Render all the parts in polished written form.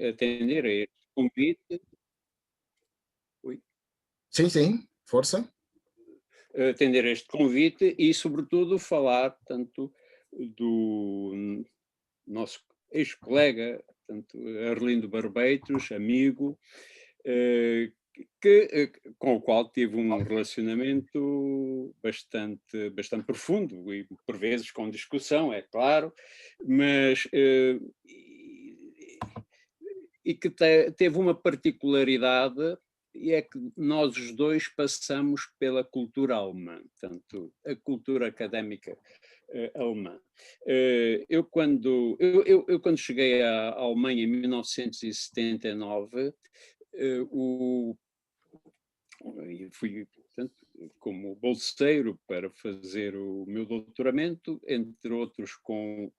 atender a este convite. Ui. Sim, sim, força. Atender a este convite e, sobretudo, falar, portanto, do nosso ex-colega, portanto, Arlindo Barbeiros, amigo, com o qual tive um relacionamento bastante profundo e, por vezes, com discussão, é claro, mas e que teve uma particularidade, e é que nós os dois passamos pela cultura alemã, portanto, a cultura académica alemã. Eu quando cheguei à Alemanha em 1979, e fui, portanto, como bolseiro para fazer o meu doutoramento, entre outros com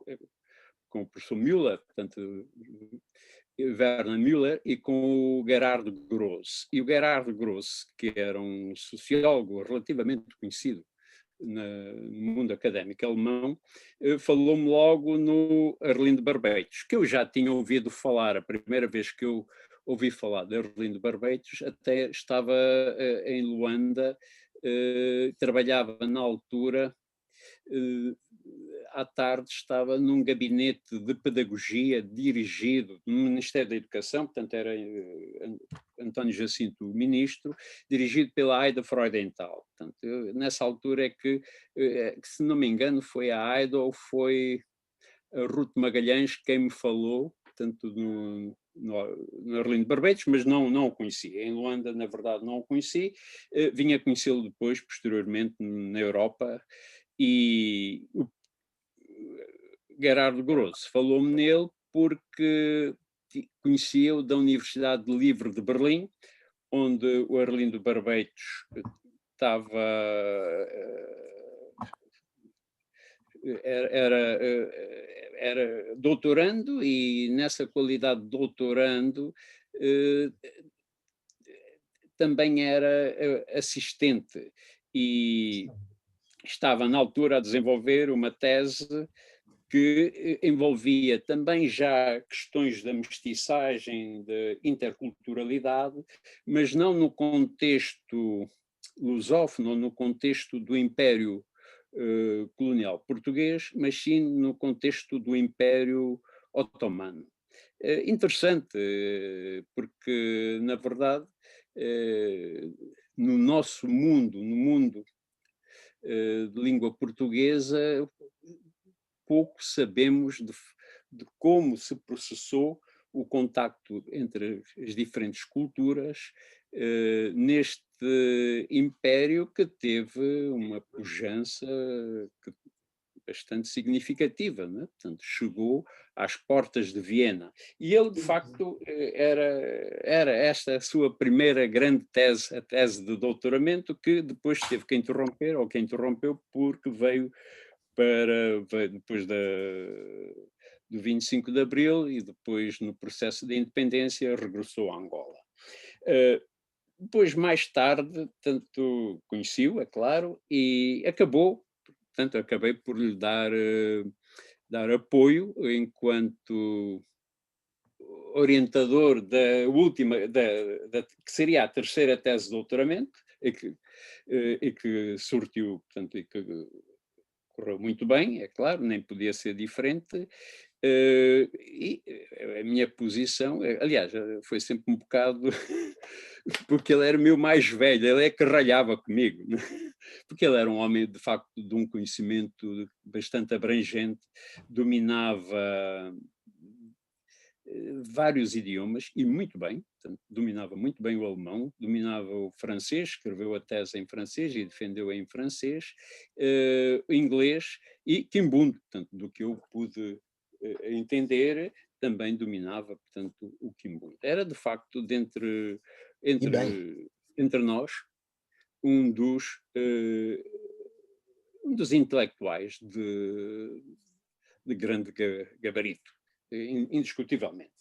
o professor Müller, portanto, Werner Müller, e com o Gerhard Gross. E o Gerhard Gross, que era um sociólogo relativamente conhecido no mundo académico alemão, falou-me logo no Arlindo Barbeitos, que eu já tinha ouvido falar. A primeira vez que eu ouvi falar de Arlindo Barbeitos até estava em Luanda, trabalhava na altura, eh, à tarde estava num gabinete de pedagogia dirigido no Ministério da Educação, portanto era António Jacinto o ministro, dirigido pela Aida Freudenthal. Portanto, nessa altura é que, se não me engano, foi a Aida ou foi a Ruth Magalhães quem me falou, portanto, no Arlindo Barbeiros, mas não o conheci. Em Luanda, na verdade, não o conheci. Vim a conhecê-lo depois, posteriormente, na Europa, e o Gerardo Grosso falou-me nele porque conhecia-o da Universidade Livre de Berlim, onde o Arlindo Barbeitos estava, era doutorando, e nessa qualidade de doutorando também era assistente, e estava na altura a desenvolver uma tese que envolvia também já questões da mestiçagem, de interculturalidade, mas não no contexto lusófono, no contexto do Império colonial português, mas sim no contexto do Império Otomano. Interessante, porque, na verdade, no nosso mundo, no mundo de língua portuguesa, pouco sabemos de como se processou o contacto entre as diferentes culturas neste império, que teve uma pujança bastante significativa, né? Portanto, chegou às portas de Viena. E ele, de facto, era esta a sua primeira grande tese, a tese de doutoramento, que depois teve que interromper, ou que interrompeu, porque veio depois do 25 de Abril, e depois, no processo de independência, regressou a Angola. Depois, mais tarde, tanto conheci-o, é claro, e acabei por lhe dar apoio enquanto orientador da última, que seria a terceira tese de doutoramento, e que surtiu, portanto, e que correu muito bem, é claro, nem podia ser diferente. E a minha posição, aliás, foi sempre um bocado porque ele era meu mais velho, ele é que ralhava comigo, né? Porque ele era um homem, de facto, de um conhecimento bastante abrangente, dominava vários idiomas, e muito bem, portanto, dominava muito bem o alemão, dominava o francês, escreveu a tese em francês e defendeu-a em francês, inglês e quimbundo, portanto, do que eu pude entender, também dominava, portanto, o quimbundo. Era, de facto, E bem, entre nós, um dos, eh, um dos intelectuais de grande gabarito, indiscutivelmente.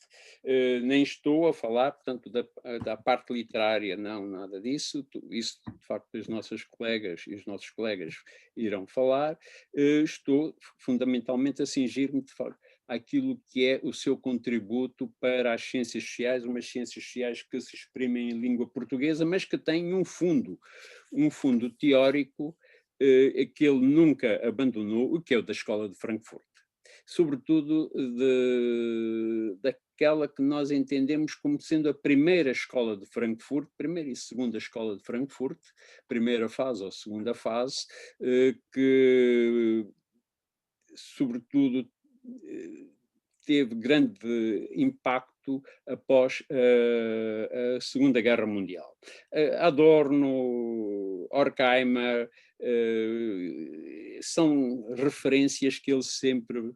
Nem estou a falar, portanto, da parte literária, não, nada disso. Isso, de facto, as nossas colegas e os nossos colegas irão falar. Estou fundamentalmente a cingir-me, àquilo que é o seu contributo para as ciências sociais, umas ciências sociais que se exprimem em língua portuguesa, mas que têm um fundo teórico que ele nunca abandonou, o que é o da Escola de Frankfurt. Sobretudo daquela que nós entendemos como sendo a primeira escola de Frankfurt, primeira e segunda escola de Frankfurt, primeira fase ou segunda fase, que sobretudo teve grande impacto após a Segunda Guerra Mundial. Adorno, Horkheimer, são referências que ele sempre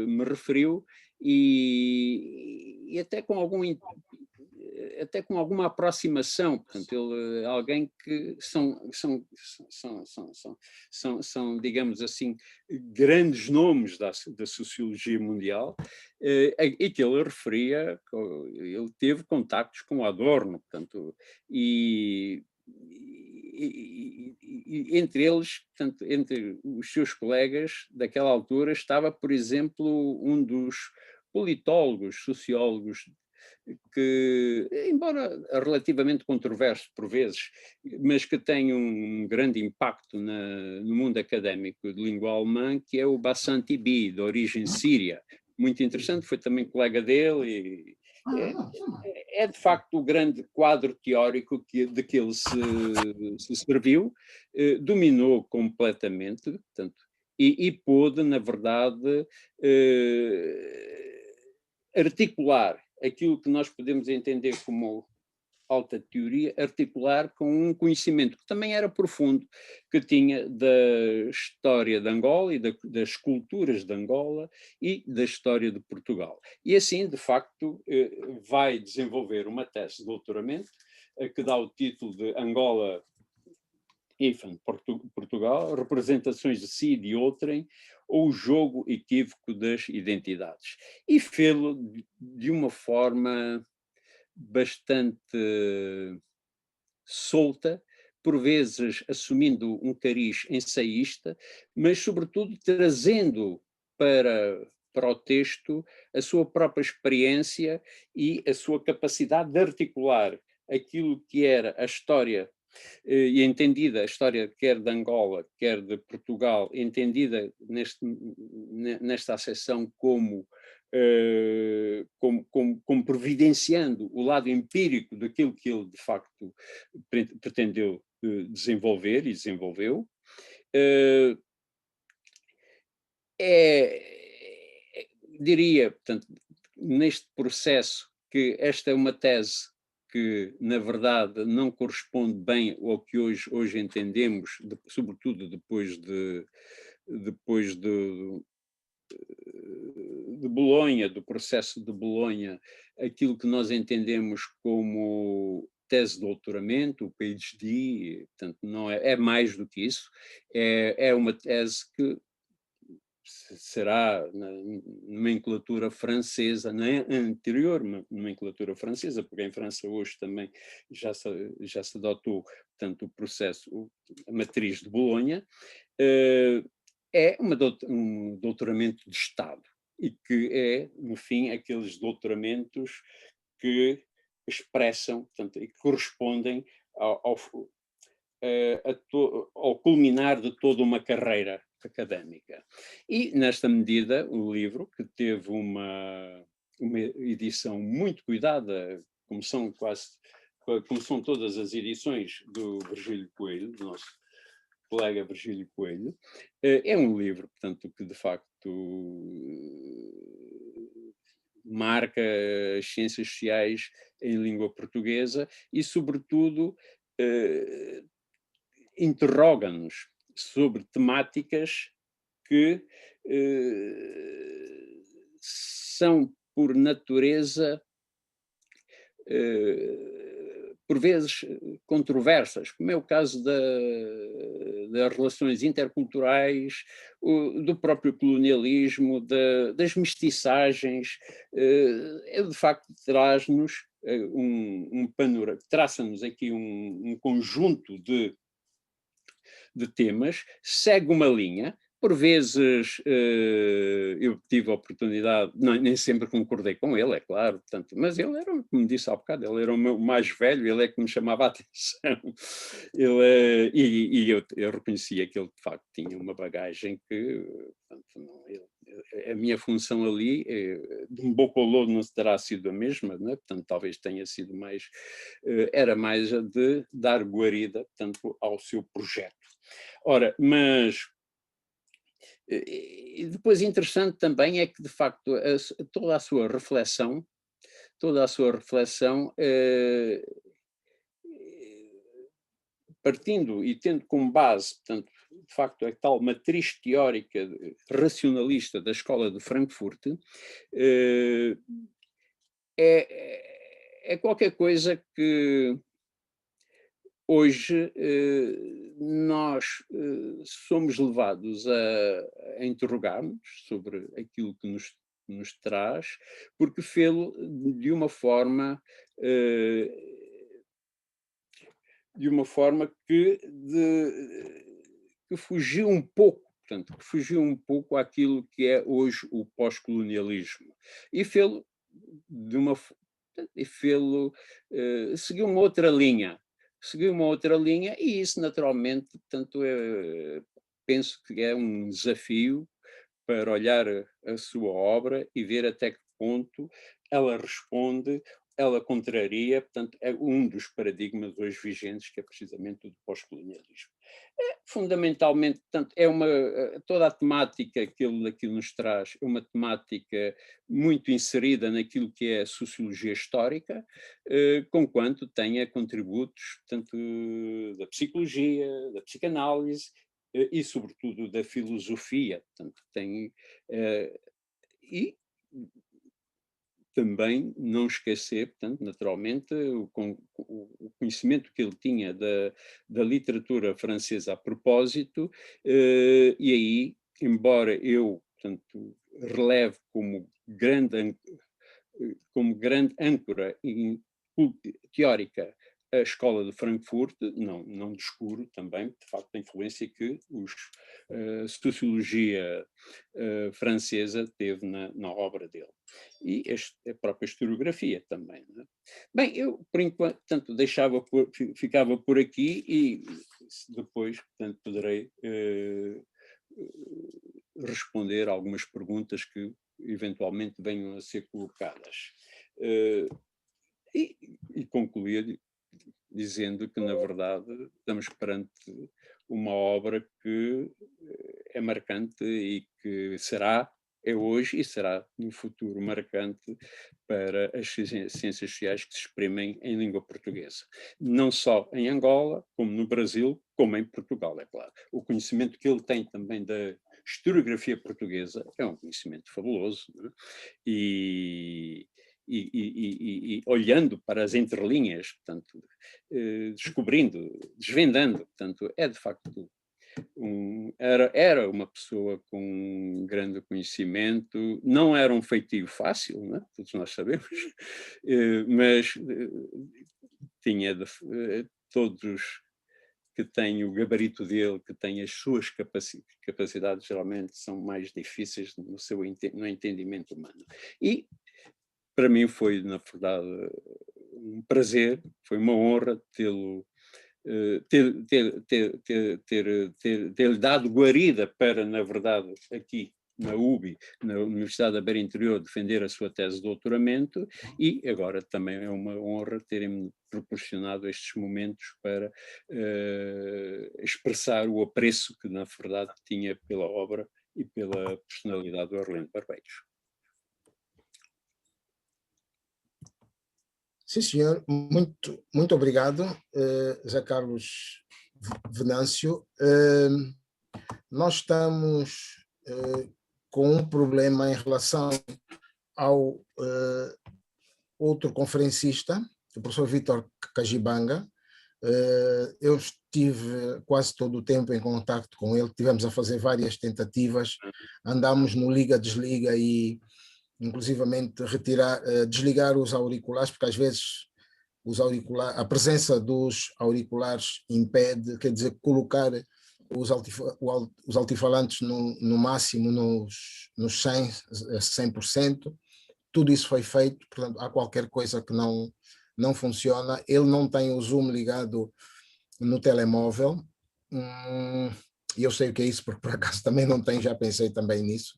me referiu e até com alguma aproximação. Portanto, ele é alguém que são, digamos assim, grandes nomes da sociologia mundial, e que ele referia, ele teve contactos com Adorno, portanto, e entre eles, portanto, entre os seus colegas daquela altura, estava, por exemplo, um dos politólogos, sociólogos, que, embora relativamente controverso por vezes, mas que tem um grande impacto no mundo académico de língua alemã, que é o Bassan Tibi, de origem síria. Muito interessante, foi também colega dele e é de facto o grande quadro teórico de que ele se serviu, dominou completamente, portanto, e pôde, na verdade, articular aquilo que nós podemos entender como alta teoria, articular com um conhecimento que também era profundo, que tinha da história de Angola e das culturas de Angola e da história de Portugal. E assim, de facto, vai desenvolver uma tese de doutoramento que dá o título de Angola, Portugal, representações de si e de outrem, ou o jogo equívoco das identidades. E fê-lo de uma forma bastante solta, por vezes assumindo um cariz ensaísta, mas sobretudo trazendo para o texto a sua própria experiência e a sua capacidade de articular aquilo que era a história, e entendida a história quer de Angola, quer de Portugal, entendida nesta acessão como providenciando o lado empírico daquilo que ele, de facto, pretendeu desenvolver e desenvolveu. Diria, portanto, neste processo, que esta é uma tese que, na verdade, não corresponde bem ao que hoje entendemos, sobretudo depois de Bolonha, do processo de Bolonha, aquilo que nós entendemos como tese de doutoramento, o PhD, portanto, não é mais do que isso, é uma tese que será na nomenclatura francesa, na anterior nomenclatura francesa, porque em França hoje também já se adotou, portanto, o processo, a matriz de Bolonha, é um doutoramento de Estado, e que é, no fim, aqueles doutoramentos que expressam, portanto, e que correspondem ao culminar de toda uma carreira académica. E, nesta medida, o livro, que teve uma edição muito cuidada, como são todas as edições do Virgílio Coelho, do nosso colega Virgílio Coelho, é um livro, portanto, que de facto marca as ciências sociais em língua portuguesa e, sobretudo, interroga-nos sobre temáticas que são, por natureza, por vezes controversas, como é o caso das relações interculturais, do próprio colonialismo, das mestiçagens. De facto traz-nos um panorama, traça-nos aqui um conjunto de temas, segue uma linha, Por vezes eu tive a oportunidade, nem sempre concordei com ele, é claro, portanto, mas ele era, como disse há bocado, ele era o meu mais velho, ele é que me chamava a atenção. Eu reconhecia que ele, de facto, tinha uma bagagem que, portanto, a minha função ali, de um pouco ao lodo, não terá sido a mesma, né? Portanto, talvez tenha sido mais, era mais a de dar guarida, portanto, ao seu projeto. Ora, mas e depois interessante também é que, de facto, toda a sua reflexão, partindo e tendo como base, portanto, de facto, a tal matriz teórica racionalista da escola de Frankfurt, é qualquer coisa que hoje nós somos levados a interrogar-nos sobre aquilo que nos traz, porque fê-lo de uma forma que fugiu um pouco, portanto, que fugiu um pouco àquilo que é hoje o pós-colonialismo. E fê-lo seguiu uma outra linha. E isso, naturalmente, portanto, penso que é um desafio para olhar a sua obra e ver até que ponto ela responde, ela contraria, portanto, é um dos paradigmas hoje vigentes, que é precisamente o do pós-colonialismo. Fundamentalmente, portanto, toda a temática que ele aqui nos traz é uma temática muito inserida naquilo que é a sociologia histórica, conquanto tenha contributos, tanto da psicologia, da psicanálise, e sobretudo da filosofia, portanto, e também não esquecer, portanto, naturalmente, o conhecimento que ele tinha da literatura francesa a propósito, e aí, embora eu, portanto, releve como grande âncora teórica a escola de Frankfurt, não descuro também, de facto, a influência que a sociologia francesa teve na obra dele. E a própria historiografia também. Não é? Bem, eu, por enquanto, portanto, ficava por aqui e depois, portanto, poderei responder algumas perguntas que eventualmente venham a ser colocadas. E concluir dizendo que, na verdade, estamos perante uma obra que é marcante e que é hoje e será no futuro marcante para as ciências sociais que se exprimem em língua portuguesa. Não só em Angola, como no Brasil, como em Portugal, é claro. O conhecimento que ele tem também da historiografia portuguesa é um conhecimento fabuloso, não é? E olhando para as entrelinhas, portanto, desvendando, portanto, é de facto era uma pessoa com um grande conhecimento, não era um feitio fácil, não é? Todos nós sabemos, mas tinha todos que têm o gabarito dele, que têm as suas capacidades, geralmente são mais difíceis no entendimento humano. E para mim foi, na verdade, um prazer, foi uma honra ter-lhe dado guarida para, na verdade, aqui na UBI, na Universidade da Beira Interior, defender a sua tese de doutoramento, e agora também é uma honra terem-me proporcionado estes momentos para expressar o apreço que, na verdade, tinha pela obra e pela personalidade do Arlindo Barbeiros. Sim, senhor. Muito obrigado, José Carlos Venâncio. Nós estamos com um problema em relação ao outro conferencista, o professor Vítor Cajibanga. Eu estive quase todo o tempo em contato com ele, tivemos a fazer várias tentativas, andamos no liga-desliga e inclusivamente desligar os auriculares, porque às vezes a presença dos auriculares impede, quer dizer, colocar os altifalantes no máximo nos 100%. Tudo isso foi feito, portanto, há qualquer coisa que não funciona. Ele não tem o zoom ligado no telemóvel. E eu sei o que é isso, porque por acaso também não tem, já pensei também nisso.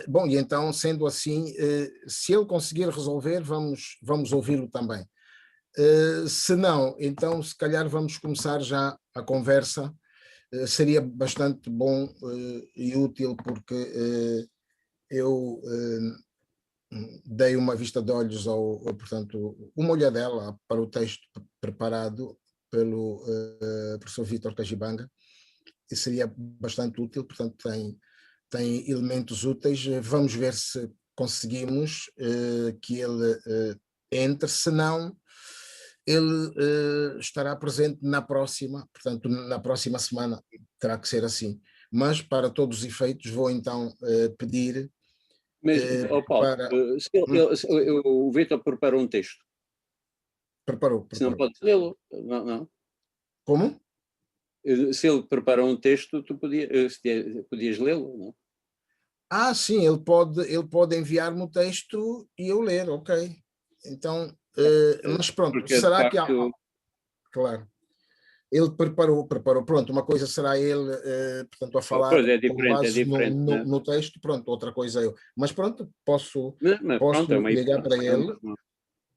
Bom, e então, sendo assim, se ele conseguir resolver, vamos ouvi-lo também. Se não, então se calhar vamos começar já a conversa. Seria bastante bom e útil, porque eu dei uma vista de olhos portanto, uma olhadela para o texto preparado pelo professor Vítor Cajibanga, e seria bastante útil, portanto tem elementos úteis. Vamos ver se conseguimos que ele entre, se não, ele estará presente na próxima, portanto, na próxima semana terá que ser assim. Mas, para todos os efeitos, vou então pedir Mas, Paulo, para... o Vitor preparou um texto. Preparou. Se não podes lê-lo, não. Como? Se ele preparou um texto, tu podias lê-lo, não? Ah, sim, ele pode enviar-me o texto e eu ler, ok. Então, mas pronto, Porque, será de que há... facto, Claro. Ele preparou. Pronto, uma coisa será ele, portanto, a falar pois, é com diferente, base né? no texto, pronto, outra coisa eu. Mas pronto, posso Mas pronto, é uma ligar para ele, hipótese.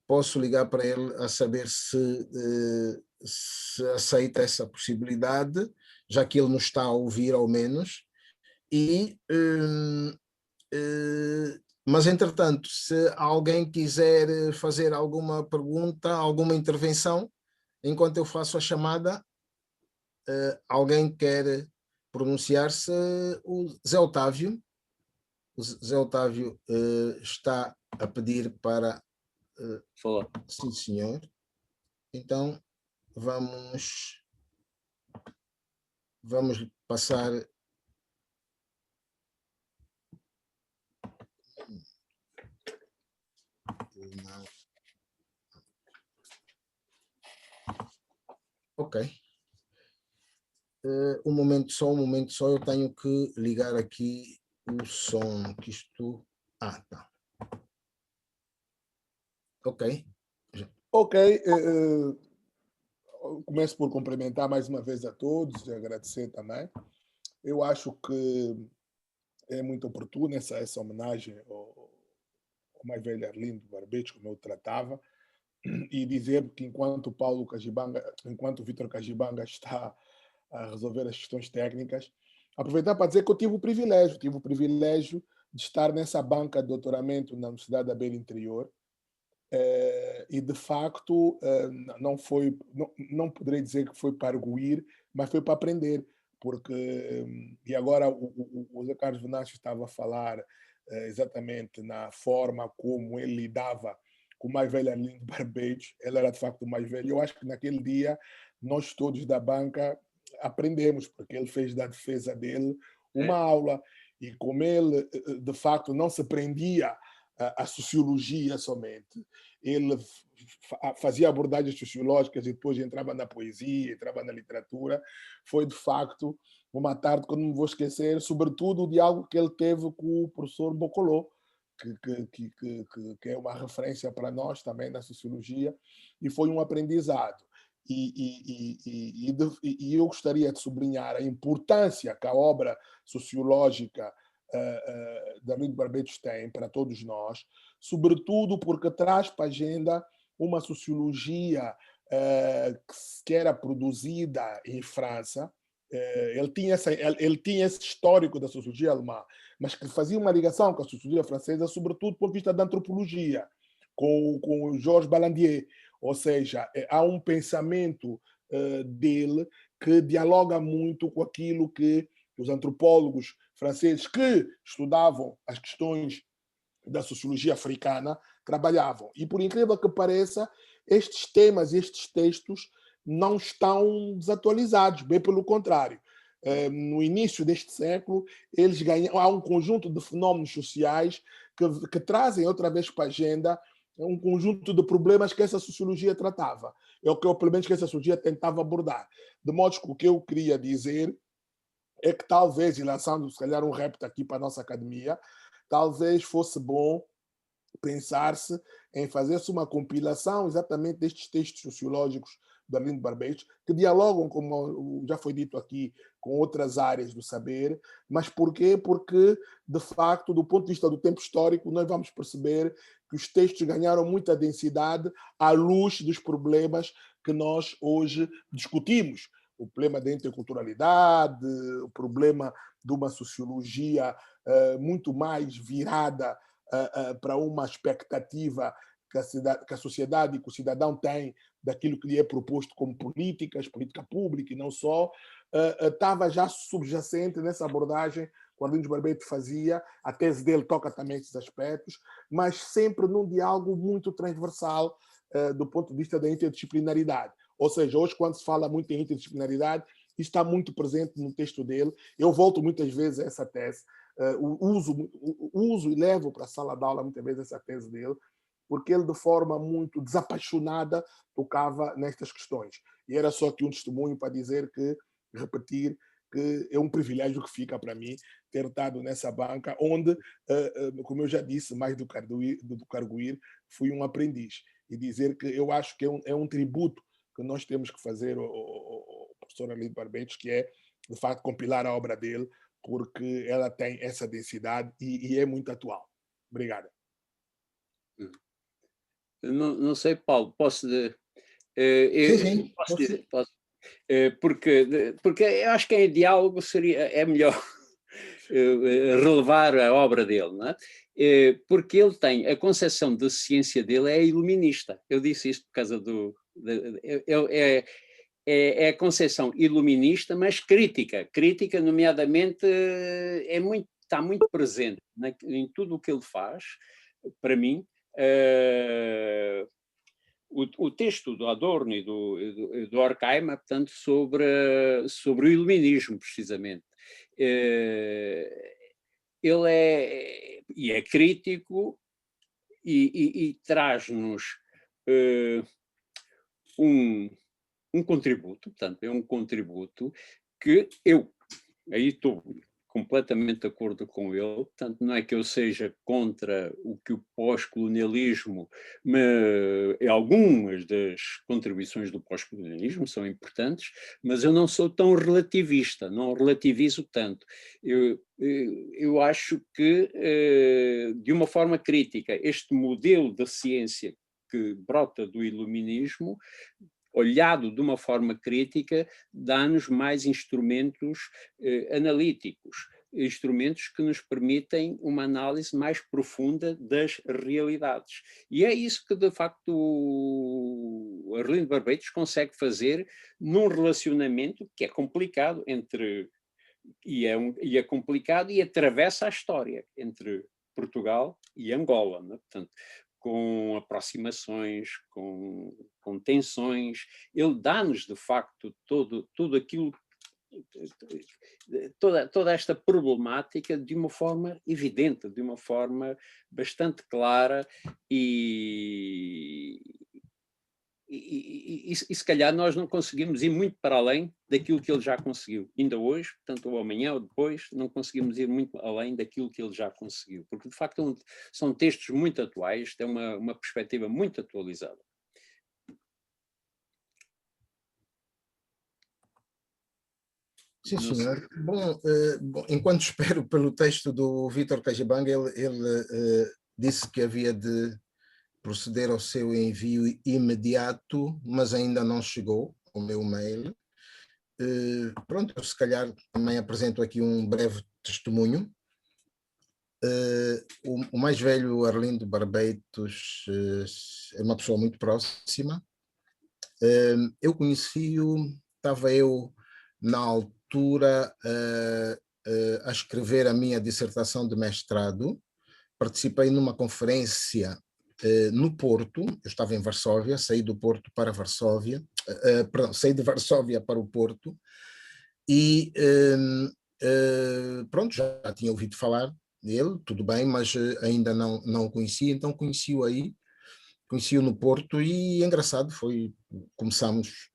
posso ligar para ele a saber se aceita essa possibilidade, já que ele nos está a ouvir ao menos, mas entretanto, se alguém quiser fazer alguma pergunta, alguma intervenção, enquanto eu faço a chamada, alguém quer pronunciar-se? O Zé Otávio. O Zé Otávio está a pedir para... falar. Sim, senhor. Então, vamos passar... Ok. Um momento só, eu tenho que ligar aqui o som, que isto... tá. Ok. Ok. Começo por cumprimentar mais uma vez a todos e agradecer também. Eu acho que é muito oportuna essa homenagem ao mais velho Arlindo Barbetes, como eu tratava, e dizer que enquanto o Vítor Cajibanga está a resolver as questões técnicas, aproveitar para dizer que eu tive o privilégio de estar nessa banca de doutoramento na Universidade da Beira Interior, e de facto não poderei dizer que foi para arguir, mas foi para aprender, porque e agora o Zé Carlos Venâncio estava a falar exatamente na forma como ele lidava com o mais velho Arlindo Barbetes. Ele era de facto o mais velho. Eu acho que naquele dia nós todos da banca aprendemos, porque ele fez da defesa dele uma aula, e como ele de facto não se prendia a sociologia somente, ele fazia abordagens sociológicas e depois entrava na poesia, entrava na literatura. Foi, de facto, uma tarde que eu não me vou esquecer, sobretudo o diálogo que ele teve com o professor Bocolô, que é uma referência para nós também na sociologia, e foi um aprendizado. E eu gostaria de sublinhar a importância que a obra sociológica da Arlindo Barbetes tem para todos nós, sobretudo porque traz para a agenda uma sociologia que era produzida em França. Ele tinha esse histórico da sociologia alemã, mas que fazia uma ligação com a sociologia francesa, sobretudo do ponto de vista da antropologia, com o Georges Balandier. Ou seja, há um pensamento dele que dialoga muito com aquilo que os antropólogos franceses que estudavam as questões da sociologia africana trabalhavam. E, por incrível que pareça, estes temas e estes textos não estão desatualizados, bem pelo contrário. No início deste século, há um conjunto de fenómenos sociais que trazem outra vez para a agenda um conjunto de problemas que essa sociologia tratava. É o que eu, pelo menos, que essa sociologia tentava abordar. De modo que o que eu queria dizer é que talvez, e lançando se calhar um repto aqui para a nossa academia, talvez fosse bom pensar-se em fazer-se uma compilação exatamente destes textos sociológicos do Arlindo Barbeito, que dialogam, como já foi dito aqui, com outras áreas do saber. Mas por quê? Porque, de facto, do ponto de vista do tempo histórico, nós vamos perceber que os textos ganharam muita densidade à luz dos problemas que nós hoje discutimos. O problema da interculturalidade, o problema de uma sociologia muito mais virada para uma expectativa que a sociedade e que o cidadão tem daquilo que lhe é proposto como políticas, política pública e não só, estava já subjacente nessa abordagem que o Arlindo Barbeito fazia. A tese dele toca também esses aspectos, mas sempre num diálogo muito transversal do ponto de vista da interdisciplinaridade. Ou seja, hoje, quando se fala muito em interdisciplinaridade, isso está muito presente no texto dele. Eu volto muitas vezes a essa tese, uso e levo para a sala de aula muitas vezes essa tese dele, porque ele de forma muito desapaixonada tocava nestas questões. E era só aqui um testemunho para dizer que, repetir, que é um privilégio que fica para mim ter estado nessa banca, onde, como eu já disse, mais do Carguir, fui um aprendiz. E dizer que eu acho que é um tributo que nós temos que fazer ao professor Arlindo Barbeito, que é, de facto, compilar a obra dele, porque ela tem essa densidade e é muito atual. Obrigado. Não sei, Paulo, posso dizer? Sim. Posso dizer? Posso, porque eu acho que em diálogo é melhor relevar a obra dele, não é? Porque ele tem, a concepção da ciência dele é iluminista. Eu disse isto por causa é a concepção iluminista, mas crítica, nomeadamente, está muito presente em tudo o que ele faz, para mim. O texto do Adorno e do Horkheimer, portanto, sobre o iluminismo, precisamente. Ele é crítico e traz-nos um contributo, portanto, é um contributo que aí estou completamente de acordo com ele, portanto, não é que eu seja contra o que o pós-colonialismo, algumas das contribuições do pós-colonialismo são importantes, mas eu não sou tão relativista, não relativizo tanto. Eu acho que, de uma forma crítica, este modelo da ciência que brota do iluminismo, olhado de uma forma crítica, dá-nos mais instrumentos analíticos, instrumentos que nos permitem uma análise mais profunda das realidades. E é isso que, de facto, o Arlindo Barbeito consegue fazer num relacionamento que é complicado e é complicado e atravessa a história entre Portugal e Angola, né? Portanto, com aproximações, com tensões, ele dá-nos, de facto, tudo aquilo, toda esta problemática de uma forma evidente, de uma forma bastante clara e se calhar nós não conseguimos ir muito para além daquilo que ele já conseguiu. Ainda hoje, portanto, ou amanhã ou depois, não conseguimos ir muito além daquilo que ele já conseguiu. Porque, de facto, são textos muito atuais, têm uma perspectiva muito atualizada. Sim, senhor. Bom, enquanto espero pelo texto do Vítor Cajibanga, ele disse que havia de proceder ao seu envio imediato, mas ainda não chegou o meu mail. Pronto, eu se calhar também apresento aqui um breve testemunho. O mais velho Arlindo Barbeitos é uma pessoa muito próxima. Eu conheci-o, estava eu na altura a escrever a minha dissertação de mestrado. Participei numa conferência no Porto. Eu estava em Varsóvia, saí do Porto para Varsóvia, perdão, saí de Varsóvia para o Porto e pronto, já tinha ouvido falar dele, tudo bem, mas ainda não o conhecia, então conheci-o aí conheci-o no Porto e engraçado foi, começámos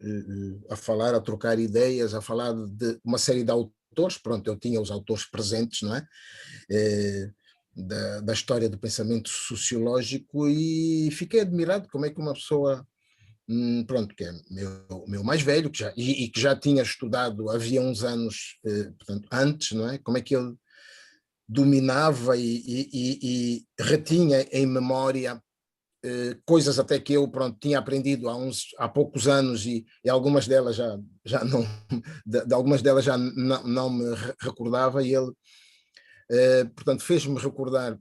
a falar, a trocar ideias, a falar de uma série de autores, pronto, eu tinha os autores presentes, não é? Da história do pensamento sociológico e fiquei admirado como é que uma pessoa, pronto, que é meu mais velho, e que já tinha estudado havia uns anos, portanto, antes, não é? Como é que ele dominava e retinha em memória coisas até que eu, pronto, tinha aprendido há poucos anos e algumas delas já não, de algumas delas já não me recordava, e ele, portanto, fez-me recordar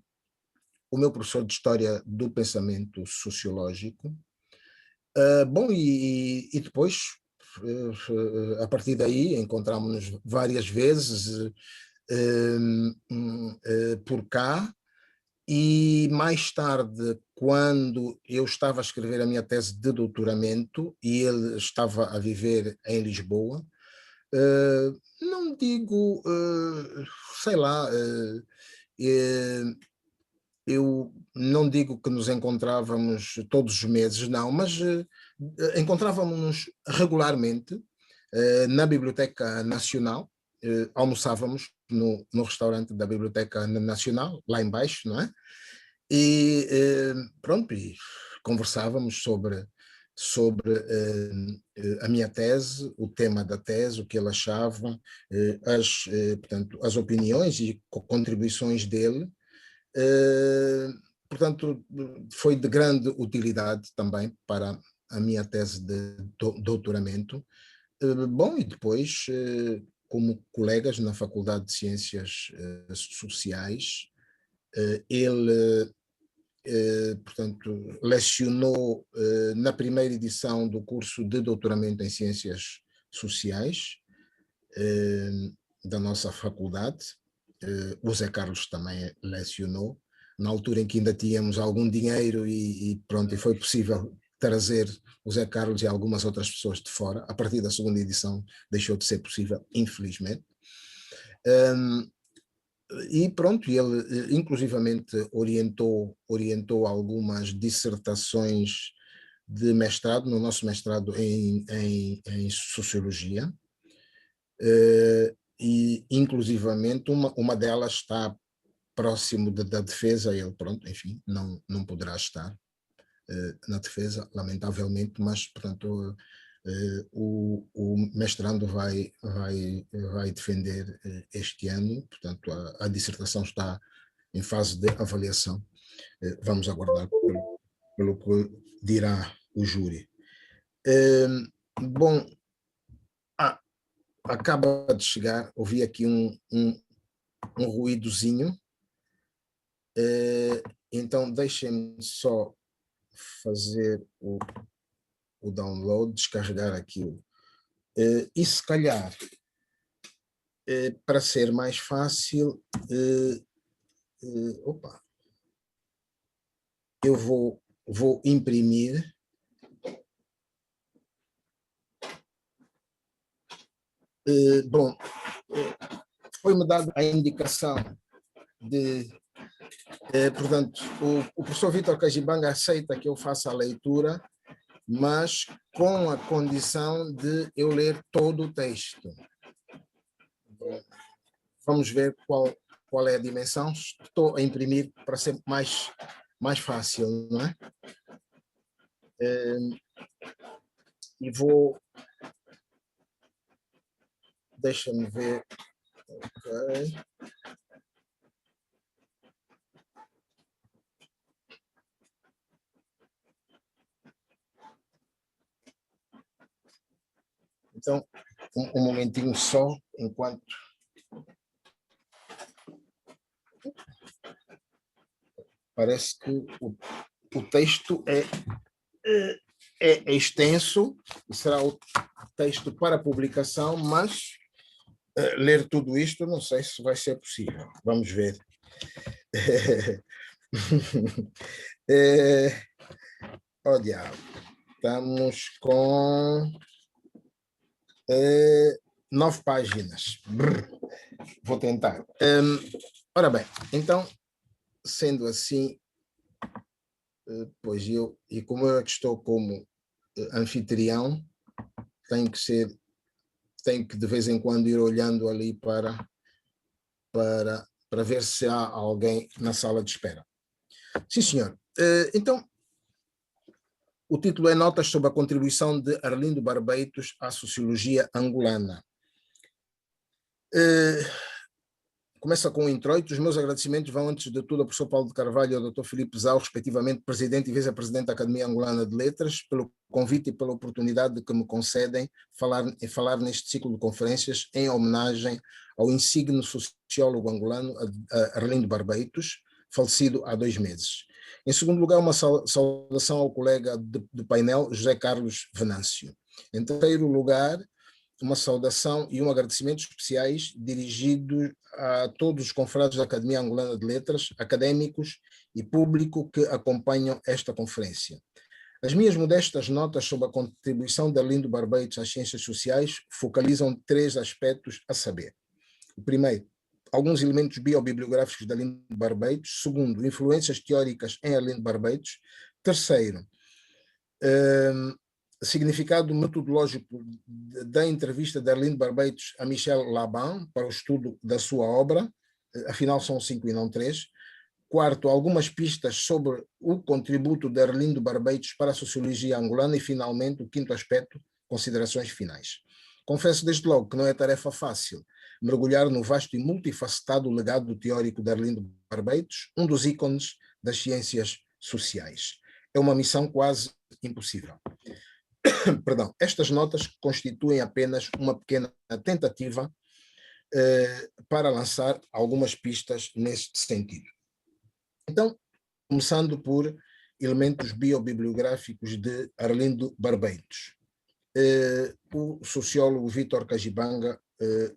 o meu professor de História do Pensamento Sociológico. Bom, e depois, a partir daí, encontramos-nos várias vezes por cá, e mais tarde, quando eu estava a escrever a minha tese de doutoramento e ele estava a viver em Lisboa, não digo, sei lá, eu não digo que nos encontrávamos todos os meses, não, mas encontrávamos-nos regularmente na Biblioteca Nacional, almoçávamos no restaurante da Biblioteca Nacional, lá embaixo, não é? E pronto, e conversávamos sobre a minha tese, o tema da tese, o que ele achava, portanto, as opiniões e contribuições dele. Portanto, foi de grande utilidade também para a minha tese de doutoramento. Bom, e depois, como colegas na Faculdade de Ciências Sociais, ele, portanto, lecionou na primeira edição do curso de doutoramento em Ciências Sociais da nossa faculdade. O Zé Carlos também lecionou, na altura em que ainda tínhamos algum dinheiro e pronto, e foi possível trazer o Zé Carlos e algumas outras pessoas de fora. A partir da segunda edição deixou de ser possível, infelizmente. E pronto, ele inclusivamente orientou algumas dissertações de mestrado, no nosso mestrado em Sociologia, e inclusivamente uma delas está próximo da defesa, ele pronto, enfim, não poderá estar na defesa, lamentavelmente, mas portanto o mestrando vai defender este ano, portanto a dissertação está em fase de avaliação. Vamos aguardar pelo que dirá o júri. Bom, acaba de chegar, ouvi aqui um ruídozinho, então deixem-me só fazer o download, descarregar aquilo. E se calhar, para ser mais fácil, eu vou imprimir. Bom, foi-me dada a indicação de, portanto, o professor Vítor Cajibanga aceita que eu faça a leitura, mas com a condição de eu ler todo o texto. Vamos ver qual é a dimensão. Estou a imprimir para ser mais fácil, não é? E vou... Deixa-me ver. Ok. Então, um momentinho só, enquanto... Parece que o texto é extenso, será o texto para publicação, mas ler tudo isto não sei se vai ser possível. Vamos ver. Olha, estamos com 9 páginas. Vou tentar. Ora bem, então, sendo assim, pois e como eu estou como anfitrião, tenho que de vez em quando ir olhando ali para ver se há alguém na sala de espera. Sim, senhor. Então, o título é Notas sobre a contribuição de Arlindo Barbeitos à sociologia angolana. Começa com o introito. Os meus agradecimentos vão, antes de tudo, ao professor Paulo de Carvalho e ao Dr. Filipe Zau, respectivamente presidente e vice-presidente da Academia Angolana de Letras, pelo convite e pela oportunidade que me concedem falar neste ciclo de conferências em homenagem ao insigne sociólogo angolano Arlindo Barbeitos, falecido há 2 meses. Em segundo lugar, uma saudação ao colega do painel, José Carlos Venâncio. Em terceiro lugar, uma saudação e um agradecimento especiais dirigidos a todos os confrades da Academia Angolana de Letras, académicos e público que acompanham esta conferência. As minhas modestas notas sobre a contribuição de Arlindo Barbeitos às ciências sociais focalizam 3 aspectos a saber. O primeiro, alguns elementos biobibliográficos de Arlindo Barbeitos. Segundo, influências teóricas em Arlindo Barbeitos. Terceiro, significado metodológico da entrevista de Arlindo Barbeitos a Michel Laban para o estudo da sua obra, afinal são 5 e não 3. Quarto, algumas pistas sobre o contributo de Arlindo Barbeitos para a sociologia angolana e, finalmente, o quinto aspecto, considerações finais. Confesso desde logo que não é tarefa fácil mergulhar no vasto e multifacetado legado teórico de Arlindo Barbeitos, um dos ícones das ciências sociais. É uma missão quase impossível. Perdão, estas notas constituem apenas uma pequena tentativa para lançar algumas pistas neste sentido. Então, começando por elementos biobibliográficos de Arlindo Barbeitos. O sociólogo Vítor Cajibanga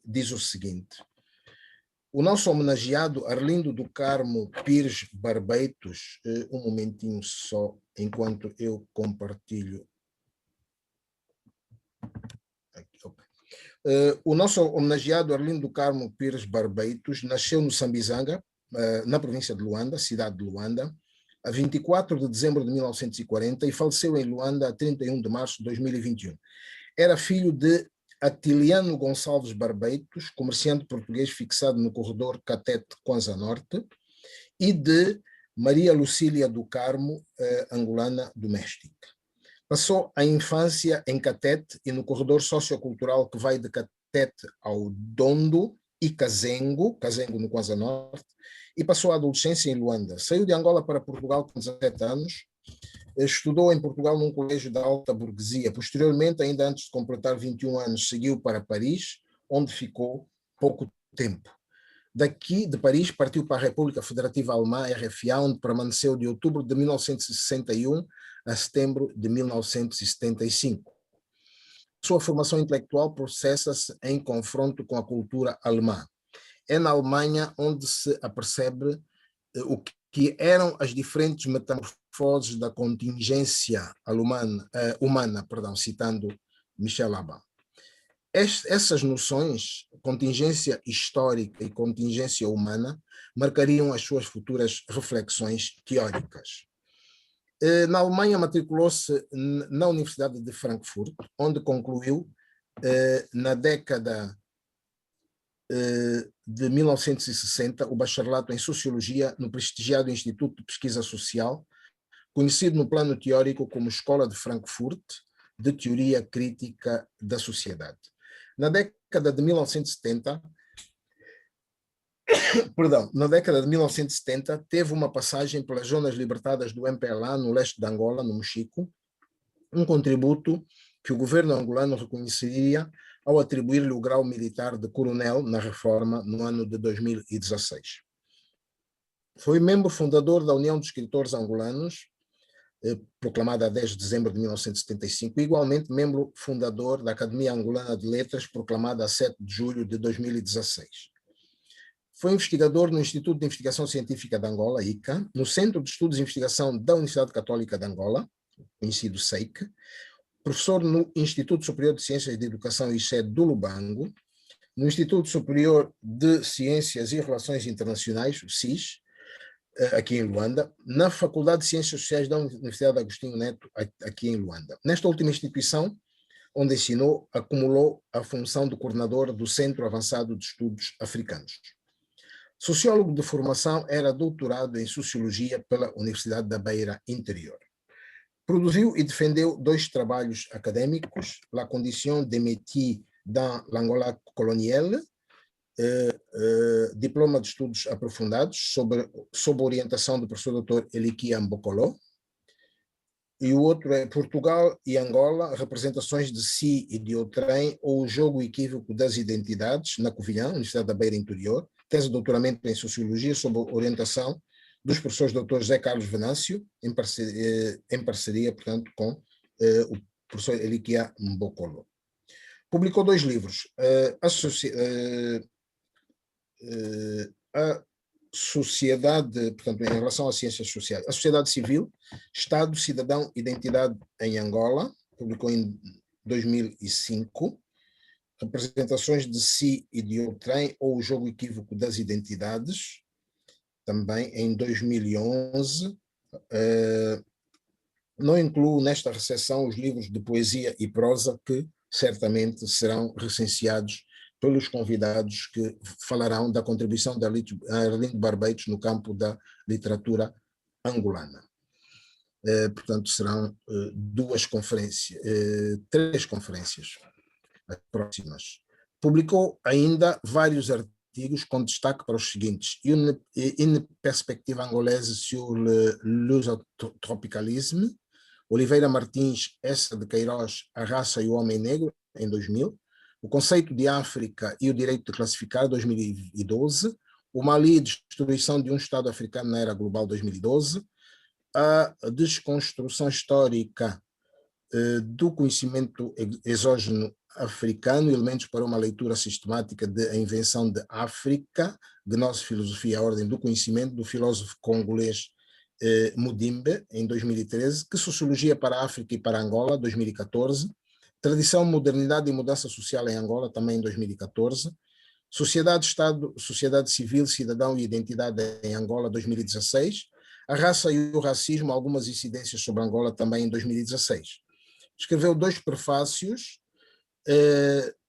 diz o seguinte: o nosso homenageado Arlindo do Carmo Pires Barbeitos, um momentinho só, enquanto eu compartilho. O nosso homenageado Arlindo do Carmo Pires Barbeitos nasceu no Sambizanga, na província de Luanda, cidade de Luanda, a 24 de dezembro de 1940 e faleceu em Luanda a 31 de março de 2021. Era filho de Atiliano Gonçalves Barbeitos, comerciante português fixado no corredor Catete Kwanza Norte, e de Maria Lucília do Carmo, angolana doméstica. Passou a infância em Catete e no corredor sociocultural que vai de Catete ao Dondo e Cazengo no Kwanza Norte, e passou a adolescência em Luanda. Saiu de Angola para Portugal com 17 anos, estudou em Portugal num colégio da alta burguesia. Posteriormente, ainda antes de completar 21 anos, seguiu para Paris, onde ficou pouco tempo. Daqui, de Paris, partiu para a República Federativa Alemã, RFA, onde permaneceu de outubro de 1961 a setembro de 1975. Sua formação intelectual processa-se em confronto com a cultura alemã. É na Alemanha onde se apercebe o que eram as diferentes metamorfoses da contingência humana, citando Michel Laban. Essas noções, contingência histórica e contingência humana, marcariam as suas futuras reflexões teóricas. Na Alemanha, matriculou-se na Universidade de Frankfurt, onde concluiu, na década de 1960, o bacharelato em Sociologia no prestigiado Instituto de Pesquisa Social, conhecido no plano teórico como Escola de Frankfurt de Teoria Crítica da Sociedade. Na década de 1970, teve uma passagem pelas zonas libertadas do MPLA no leste de Angola, no Mochico, um contributo que o governo angolano reconheceria ao atribuir-lhe o grau militar de coronel na reforma no ano de 2016. Foi membro fundador da União de Escritores Angolanos, proclamada a 10 de dezembro de 1975, e igualmente membro fundador da Academia Angolana de Letras, proclamada a 7 de julho de 2016. Foi investigador no Instituto de Investigação Científica de Angola, ICA, no Centro de Estudos e Investigação da Universidade Católica de Angola, conhecido SEIC, professor no Instituto Superior de Ciências de Educação ICE do Lubango, no Instituto Superior de Ciências e Relações Internacionais, o CIS, aqui em Luanda, na Faculdade de Ciências Sociais da Universidade Agostinho Neto, aqui em Luanda. Nesta última instituição, onde ensinou, acumulou a função de coordenador do Centro Avançado de Estudos Africanos. Sociólogo de formação, era doutorado em Sociologia pela Universidade da Beira Interior. Produziu e defendeu 2 trabalhos acadêmicos, La condition des métiers dans l'Angola coloniale, diploma de estudos aprofundados, sob orientação do professor Dr. Elikia Mbokolo, e o outro é Portugal e Angola, representações de si e de outrem, ou o jogo equívoco das identidades, na Covilhã, Universidade da Beira Interior, tese de doutoramento em Sociologia, sob orientação dos professores Dr. José Carlos Venâncio, em parceria, portanto, com o professor Elikia Mbokolo. Publicou 2 livros, a sociedade, portanto, em relação às ciências sociais, a sociedade civil, Estado, Cidadão, Identidade em Angola, publicou em 2005, representações de si e de outrem, ou o jogo equívoco das identidades, também em 2011. Não incluo nesta recepção os livros de poesia e prosa que certamente serão recenseados pelos convidados que falarão da contribuição de Arlindo Barbeitos no campo da literatura angolana. Portanto, serão 3 conferências próximas. Publicou ainda vários artigos com destaque para os seguintes: Une perspective angolaise sur le lusotropicalisme, Oliveira Martins, Essa de Queiroz, A Raça e o Homem Negro, em 2000, O Conceito de África e o Direito de Classificar, 2012, O Mali, Destruição de um Estado Africano na Era Global, 2012, A Desconstrução Histórica do Conhecimento Exógeno Africano, Elementos para uma Leitura Sistemática da Invenção de África, Gnose, Filosofia e a Ordem do Conhecimento, do filósofo congolês Mudimbe, em 2013, Que Sociologia para a África e para Angola, 2014, Tradição, Modernidade e Mudança Social em Angola, também em 2014, Sociedade, Estado, Sociedade Civil, Cidadão e Identidade em Angola, 2016, A Raça e o Racismo, Algumas Incidências sobre Angola, também em 2016. Escreveu 2 prefácios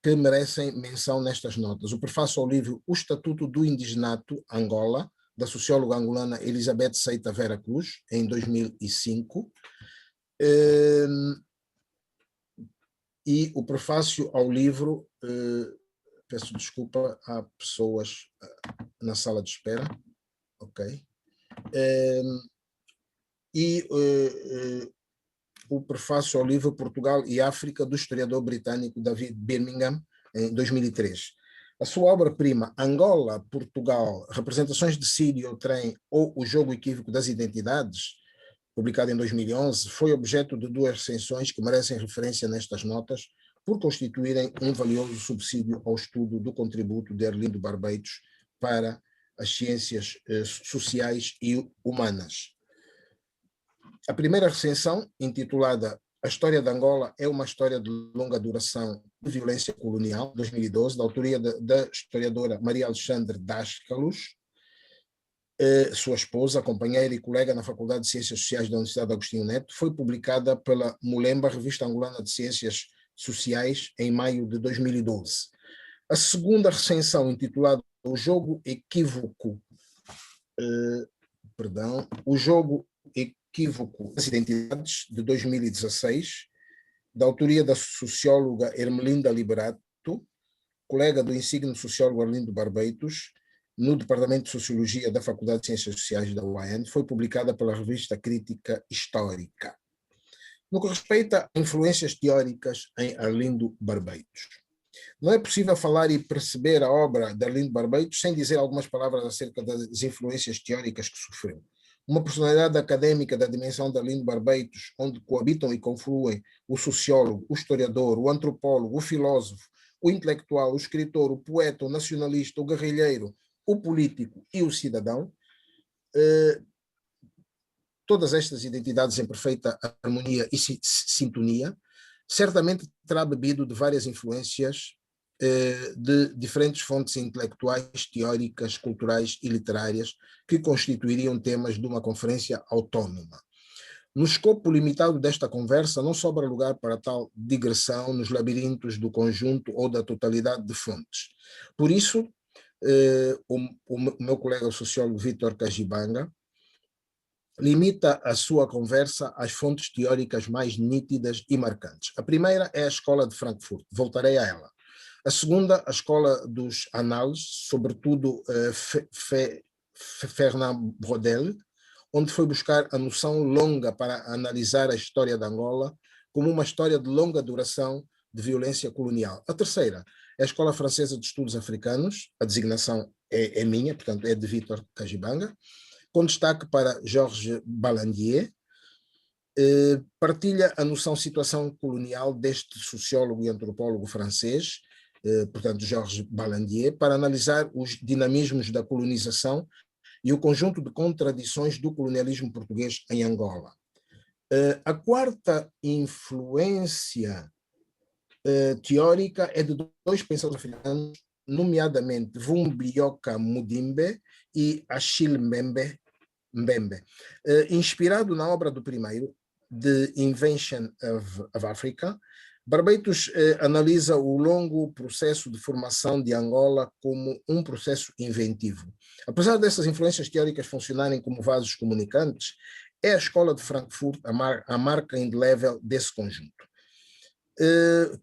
que merecem menção nestas notas. O prefácio ao livro O Estatuto do Indigenato, Angola, da socióloga angolana Elizabeth Seita Vera Cruz, em 2005, e o prefácio ao livro, peço desculpa, há pessoas na sala de espera, ok, e o prefácio ao livro Portugal e África, do historiador britânico David Birmingham, em 2003. A sua obra-prima, Angola, Portugal, Representações de si e outrem, ou O Jogo Equívoco das Identidades, publicada em 2011, foi objeto de 2 recensões que merecem referência nestas notas, por constituírem um valioso subsídio ao estudo do contributo de Arlindo Barbeitos para as ciências sociais e humanas. A primeira recensão, intitulada A História de Angola é uma história de longa duração de violência colonial, 2012, da autoria da historiadora Maria Alexandre Dascalos, sua esposa, companheira e colega na Faculdade de Ciências Sociais da Universidade Agostinho Neto, foi publicada pela Mulemba, Revista Angolana de Ciências Sociais, em maio de 2012. A segunda recensão, intitulada O Jogo Equívoco, O Jogo Equívoco das Identidades, de 2016, da autoria da socióloga Ermelinda Liberato, colega do insigne sociólogo Arlindo Barbeitos, no Departamento de Sociologia da Faculdade de Ciências Sociais da UAN, foi publicada pela revista Crítica Histórica. No que respeita a influências teóricas em Arlindo Barbeitos, não é possível falar e perceber a obra de Arlindo Barbeitos sem dizer algumas palavras acerca das influências teóricas que sofreu. Uma personalidade acadêmica da dimensão de Arlindo Barbeitos, onde coabitam e confluem o sociólogo, o historiador, o antropólogo, o filósofo, o intelectual, o escritor, o poeta, o nacionalista, o guerrilheiro, o político e o cidadão, todas estas identidades em perfeita harmonia e sintonia, certamente terá bebido de várias influências de diferentes fontes intelectuais, teóricas, culturais e literárias que constituiriam temas de uma conferência autónoma. No escopo limitado desta conversa, não sobra lugar para tal digressão nos labirintos do conjunto ou da totalidade de fontes. Por isso, o meu colega o sociólogo Vítor Kajibanga limita a sua conversa às fontes teóricas mais nítidas e marcantes. A primeira é a Escola de Frankfurt, voltarei a ela. A segunda, a Escola dos Análises, sobretudo Fernand Braudel, onde foi buscar a noção longa para analisar a história de Angola como uma história de longa duração de violência colonial. A terceira é a Escola Francesa de Estudos Africanos, a designação é minha, portanto é de Vítor Kajibanga, com destaque para Georges Balandier, partilha a noção situação colonial deste sociólogo e antropólogo francês, portanto Georges Balandier, para analisar os dinamismos da colonização e o conjunto de contradições do colonialismo português em Angola. A quarta influência teórica é de dois pensadores africanos, nomeadamente Vumbioka Mudimbe e Achille Mbembe. Inspirado na obra do primeiro, The Invention of Africa, Barbeitos analisa o longo processo de formação de Angola como um processo inventivo. Apesar dessas influências teóricas funcionarem como vasos comunicantes, é a Escola de Frankfurt a marca indelével desse conjunto,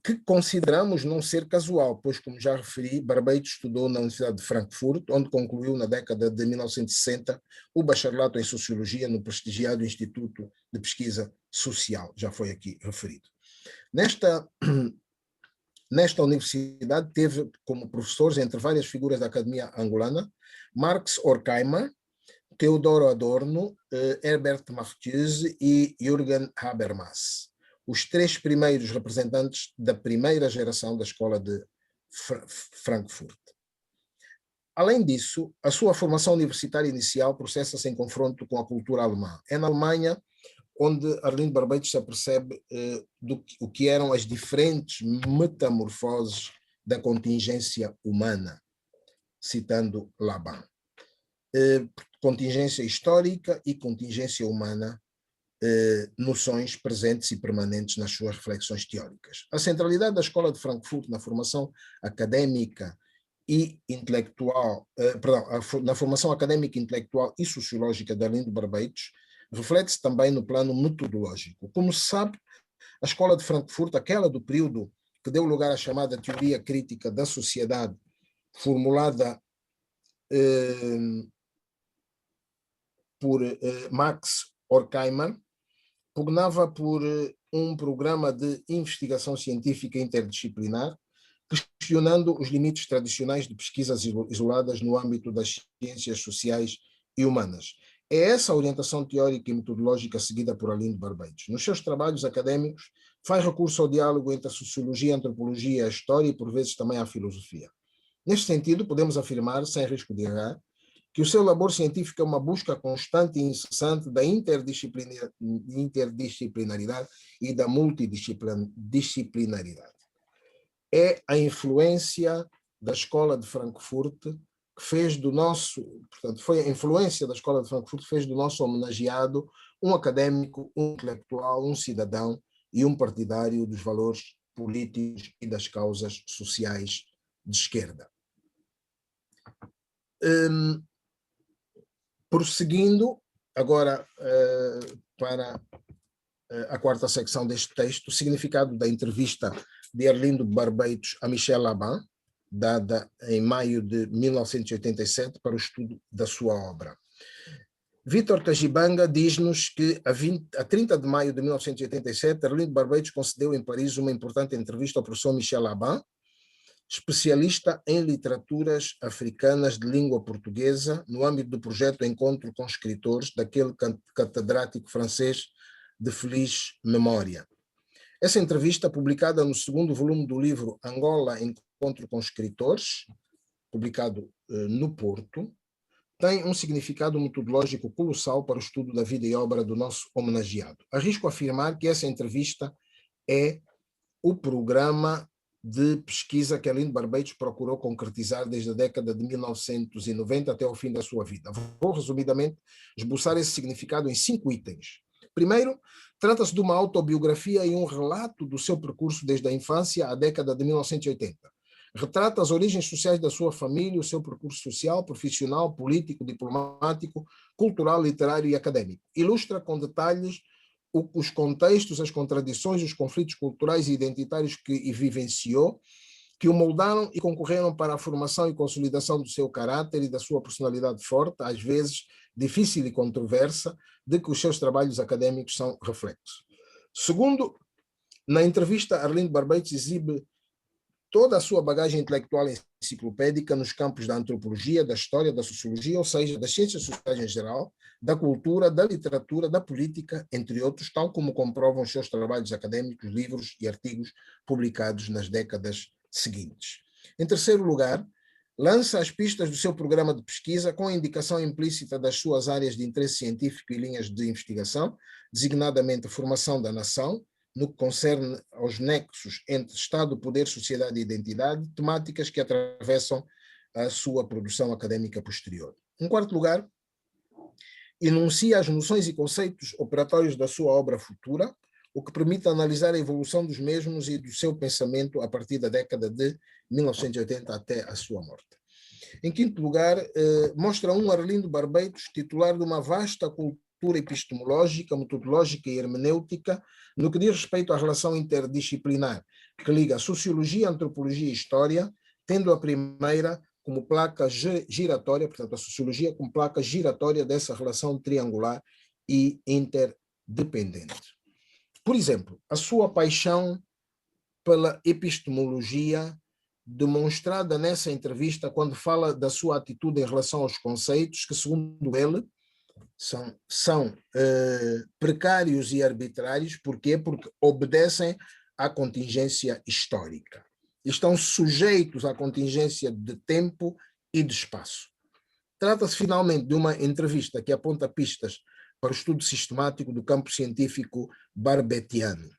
que consideramos não ser casual, pois, como já referi, Barbeitos estudou na Universidade de Frankfurt, onde concluiu na década de 1960 o bacharelato em Sociologia no prestigiado Instituto de Pesquisa Social, já foi aqui referido. Nesta universidade teve como professores, entre várias figuras da Academia Angolana, Marx Horkheimer, Teodoro Adorno, Herbert Marcuse e Jürgen Habermas, os três primeiros representantes da primeira geração da Escola de Frankfurt. Além disso, a sua formação universitária inicial processa-se em confronto com a cultura alemã. É na Alemanha onde Arlindo Barbeitos se apercebe o que eram as diferentes metamorfoses da contingência humana, citando Laban. Contingência histórica e contingência humana, noções presentes e permanentes nas suas reflexões teóricas. A centralidade da Escola de Frankfurt na formação académica e intelectual, na formação académica, intelectual e sociológica de Arlindo Barbeitos reflete-se também no plano metodológico. Como se sabe, a Escola de Frankfurt, aquela do período que deu lugar à chamada teoria crítica da sociedade, formulada por Max Horkheimer, pugnava por um programa de investigação científica interdisciplinar, questionando os limites tradicionais de pesquisas isoladas no âmbito das ciências sociais e humanas. É essa orientação teórica e metodológica seguida por Arlindo Barbeitos. Nos seus trabalhos académicos, faz recurso ao diálogo entre a sociologia, a antropologia, a história e, por vezes, também a filosofia. Neste sentido, podemos afirmar, sem risco de errar, que o seu labor científico é uma busca constante e incessante da interdisciplinaridade e da multidisciplinaridade. É a influência da Escola de Frankfurt que fez do nosso, portanto, foi a influência da Escola de Frankfurt que fez do nosso homenageado um académico, um intelectual, um cidadão e um partidário dos valores políticos e das causas sociais de esquerda. Prosseguindo agora para a quarta secção deste texto, o significado da entrevista de Arlindo Barbeitos a Michel Laban, dada em maio de 1987 para o estudo da sua obra. Vítor Kajibanga diz-nos que a 30 de maio de 1987, Arlindo Barbeitos concedeu em Paris uma importante entrevista ao professor Michel Laban, especialista em literaturas africanas de língua portuguesa, no âmbito do projeto Encontro com Escritores, daquele catedrático francês de feliz memória. Essa entrevista, publicada no segundo volume do livro Angola, Encontro com Escritores, publicado no Porto, tem um significado metodológico colossal para o estudo da vida e obra do nosso homenageado. Arrisco afirmar que essa entrevista é o programa de pesquisa que Arlindo Barbeitos procurou concretizar desde a década de 1990 até o fim da sua vida. Vou, resumidamente, esboçar esse significado em 5 itens. Primeiro, trata-se de uma autobiografia e um relato do seu percurso desde a infância à década de 1980. Retrata as origens sociais da sua família, o seu percurso social, profissional, político, diplomático, cultural, literário e académico. Ilustra com detalhes os contextos, as contradições, os conflitos culturais e identitários que vivenciou, que o moldaram e concorreram para a formação e consolidação do seu caráter e da sua personalidade forte, às vezes difícil e controversa, de que os seus trabalhos académicos são reflexos. Segundo, na entrevista, Arlindo Barbeitos exibe toda a sua bagagem intelectual enciclopédica nos campos da antropologia, da história, da sociologia, ou seja, das ciências sociais em geral, da cultura, da literatura, da política, entre outros, tal como comprovam os seus trabalhos académicos, livros e artigos publicados nas décadas seguintes. Em terceiro lugar, lança as pistas do seu programa de pesquisa com a indicação implícita das suas áreas de interesse científico e linhas de investigação, designadamente a formação da nação, no que concerne aos nexos entre Estado, poder, sociedade e identidade, temáticas que atravessam a sua produção académica posterior. Em quarto lugar, enuncia as noções e conceitos operatórios da sua obra futura, o que permite analisar a evolução dos mesmos e do seu pensamento a partir da década de 1980 até a sua morte. Em quinto lugar, mostra um Arlindo Barbeitos, titular de uma vasta cultura epistemológica, metodológica e hermenêutica, no que diz respeito à relação interdisciplinar, que liga a sociologia, antropologia e história, tendo a primeira como placa giratória, portanto, a sociologia como placa giratória dessa relação triangular e interdependente. Por exemplo, a sua paixão pela epistemologia, demonstrada nessa entrevista quando fala da sua atitude em relação aos conceitos, que, segundo ele, são precários e arbitrários. Porquê? Porque obedecem à contingência histórica. Estão sujeitos à contingência de tempo e de espaço. Trata-se, finalmente, de uma entrevista que aponta pistas para o estudo sistemático do campo científico barbetiano.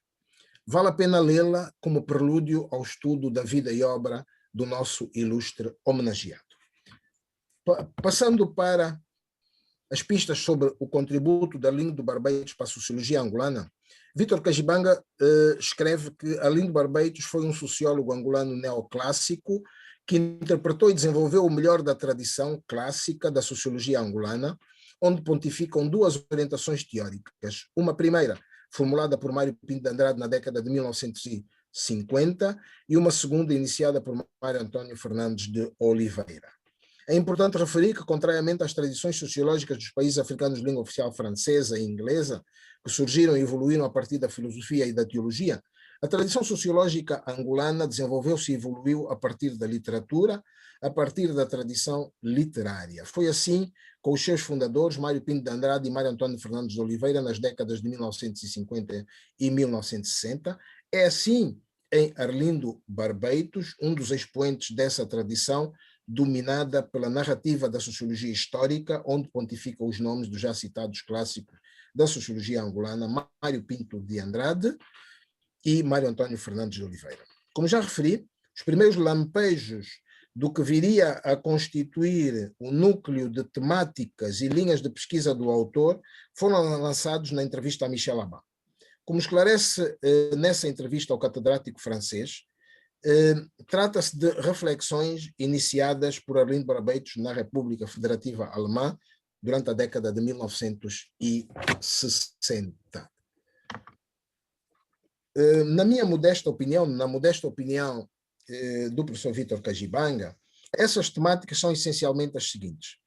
Vale a pena lê-la como prelúdio ao estudo da vida e obra do nosso ilustre homenageado. Passando para as pistas sobre o contributo de Arlindo Barbeitos para a sociologia angolana, Vítor Kajibanga escreve que Arlindo Barbeitos foi um sociólogo angolano neoclássico que interpretou e desenvolveu o melhor da tradição clássica da sociologia angolana, onde pontificam duas orientações teóricas. Uma primeira, formulada por Mário Pinto de Andrade na década de 1950, e uma segunda, iniciada por Mário Antônio Fernandes de Oliveira. É importante referir que, contrariamente às tradições sociológicas dos países africanos de língua oficial francesa e inglesa, que surgiram e evoluíram a partir da filosofia e da teologia, a tradição sociológica angolana desenvolveu-se e evoluiu a partir da literatura, a partir da tradição literária. Foi assim com os seus fundadores, Mário Pinto de Andrade e Mário Antônio Fernandes de Oliveira, nas décadas de 1950 e 1960. É assim em Arlindo Barbeitos, um dos expoentes dessa tradição, dominada pela narrativa da sociologia histórica, onde pontifica os nomes dos já citados clássicos da sociologia angolana, Mário Pinto de Andrade e Mário Antônio Fernandes de Oliveira. Como já referi, os primeiros lampejos do que viria a constituir o núcleo de temáticas e linhas de pesquisa do autor foram lançados na entrevista a Michel Abat. Como esclarece nessa entrevista ao catedrático francês, trata-se de reflexões iniciadas por Arlindo Barbeitos na República Federativa Alemã durante a década de 1960. Na minha modesta opinião, na modesta opinião do professor Vítor Kajibanga, essas temáticas são essencialmente as seguintes: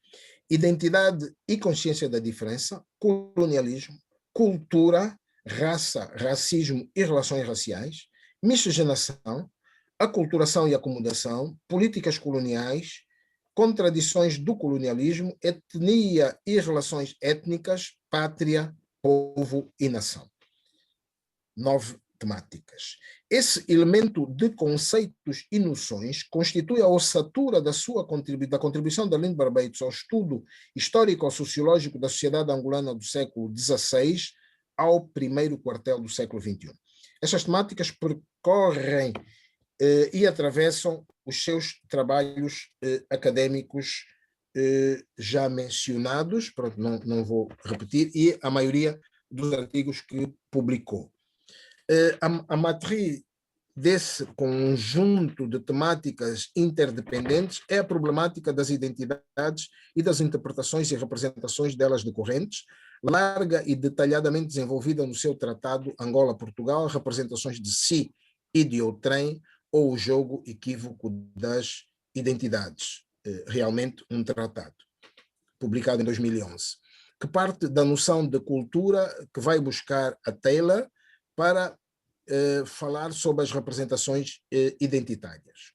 identidade e consciência da diferença, colonialismo, cultura, raça, racismo e relações raciais, miscigenação, aculturação e acomodação, políticas coloniais, contradições do colonialismo, etnia e relações étnicas, pátria, povo e nação. 9 temáticas. Esse elemento de conceitos e noções constitui a ossatura da contribuição de Arlindo Barbeitos ao estudo histórico-sociológico da sociedade angolana do século XVI ao primeiro quartel do século XXI. Estas temáticas percorrem e atravessam os seus trabalhos académicos já mencionados, pronto, não vou repetir, e a maioria dos artigos que publicou. A matriz desse conjunto de temáticas interdependentes é a problemática das identidades e das interpretações e representações delas decorrentes, larga e detalhadamente desenvolvida no seu tratado Angola-Portugal, representações de si e de outrem, ou o jogo equívoco das identidades, realmente um tratado, publicado em 2011, que parte da noção de cultura que vai buscar a Taylor para falar sobre as representações identitárias.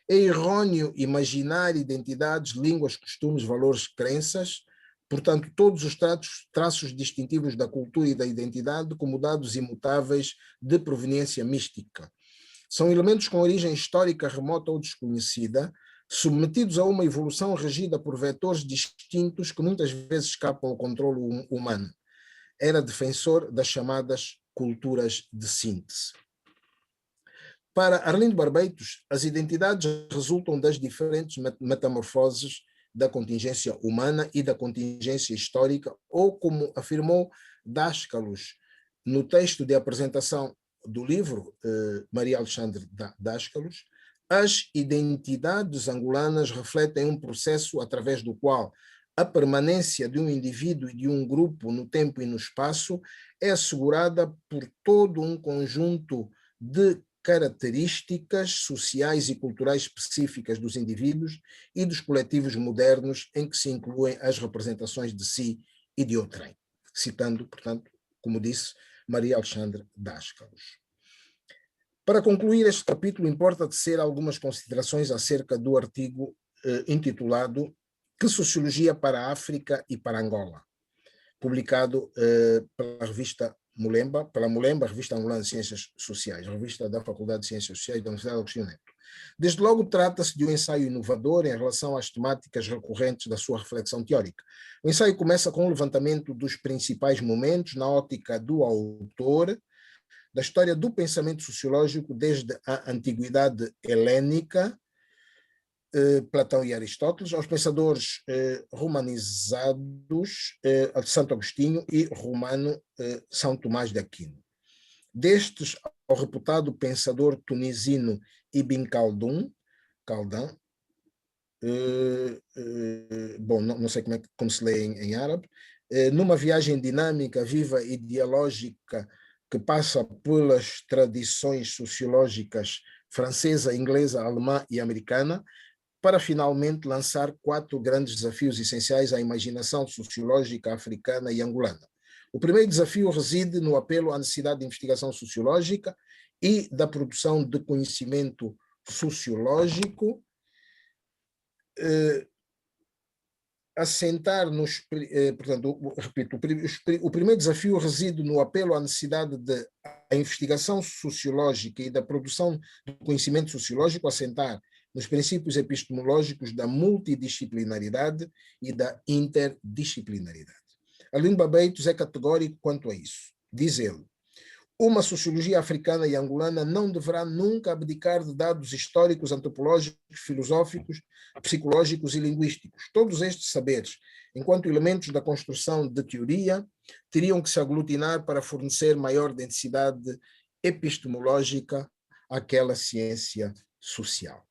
É errôneo imaginar identidades, línguas, costumes, valores, crenças, portanto, todos os traços distintivos da cultura e da identidade como dados imutáveis de proveniência mística. São elementos com origem histórica remota ou desconhecida, submetidos a uma evolução regida por vetores distintos que muitas vezes escapam ao controle humano. Era defensor das chamadas culturas de síntese. Para Arlindo Barbeitos, as identidades resultam das diferentes metamorfoses da contingência humana e da contingência histórica, ou, como afirmou Dascalos no texto de apresentação do livro, Maria Alexandre Dascalos, as identidades angolanas refletem um processo através do qual a permanência de um indivíduo e de um grupo no tempo e no espaço é assegurada por todo um conjunto de características sociais e culturais específicas dos indivíduos e dos coletivos modernos em que se incluem as representações de si e de outrem. Citando, portanto, como disse, Maria Alexandre Dascalos. Para concluir este capítulo, importa tecer algumas considerações acerca do artigo intitulado Que Sociologia para a África e para Angola, publicado pela revista Mulemba, Revista Angolana de Ciências Sociais, revista da Faculdade de Ciências Sociais da Universidade de Agostinho Neto. Desde logo, trata-se de um ensaio inovador em relação às temáticas recorrentes da sua reflexão teórica. O ensaio começa com o levantamento dos principais momentos na ótica do autor, da história do pensamento sociológico desde a antiguidade helênica, Platão e Aristóteles, aos pensadores romanizados, Santo Agostinho e romano São Tomás de Aquino. Destes, ao reputado pensador tunisino Ibn Khaldun, bom, não sei como se lê em árabe, numa viagem dinâmica, viva e dialógica que passa pelas tradições sociológicas francesa, inglesa, alemã e americana, para finalmente lançar 4 grandes desafios essenciais à imaginação sociológica africana e angolana. O primeiro desafio reside no apelo à necessidade de investigação sociológica e da produção de conhecimento sociológico, assentar nos, portanto, repito, o primeiro desafio reside no apelo à necessidade de a investigação sociológica e da produção de conhecimento sociológico, assentar nos princípios epistemológicos da multidisciplinaridade e da interdisciplinaridade. Arlindo Barbeitos é categórico quanto a isso. Diz ele: uma sociologia africana e angolana não deverá nunca abdicar de dados históricos, antropológicos, filosóficos, psicológicos e linguísticos. Todos estes saberes, enquanto elementos da construção de teoria, teriam que se aglutinar para fornecer maior densidade epistemológica àquela ciência social.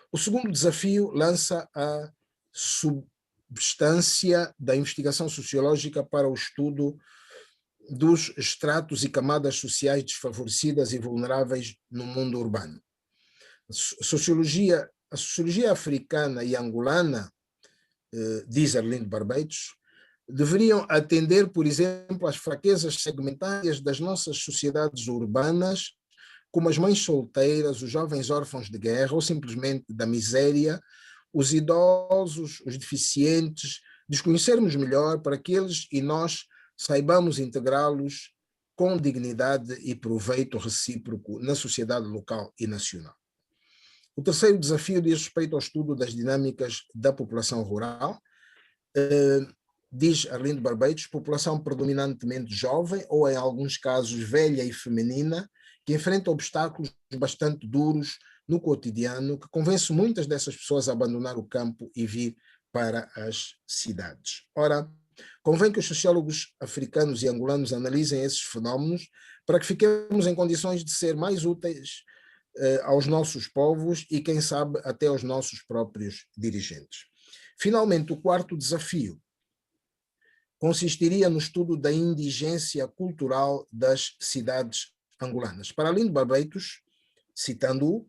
O segundo desafio lança a substância da investigação sociológica para o estudo dos estratos e camadas sociais desfavorecidas e vulneráveis no mundo urbano. A sociologia africana e angolana, diz Arlindo Barbeitos, deveriam atender, por exemplo, às fraquezas segmentárias das nossas sociedades urbanas, como as mães solteiras, os jovens órfãos de guerra ou simplesmente da miséria, os idosos, os deficientes, desconhecermos melhor para que eles e nós saibamos integrá-los com dignidade e proveito recíproco na sociedade local e nacional. O terceiro desafio diz respeito ao estudo das dinâmicas da população rural. Diz Arlindo Barbeitos, população predominantemente jovem ou, em alguns casos, velha e feminina, que enfrenta obstáculos bastante duros no cotidiano, que convence muitas dessas pessoas a abandonar o campo e vir para as cidades. Ora, convém que os sociólogos africanos e angolanos analisem esses fenómenos para que fiquemos em condições de ser mais úteis aos nossos povos e, quem sabe, até aos nossos próprios dirigentes. Finalmente, o quarto desafio consistiria no estudo da indigência cultural das cidades angolanas. Para além de Barbeitos, citando-o,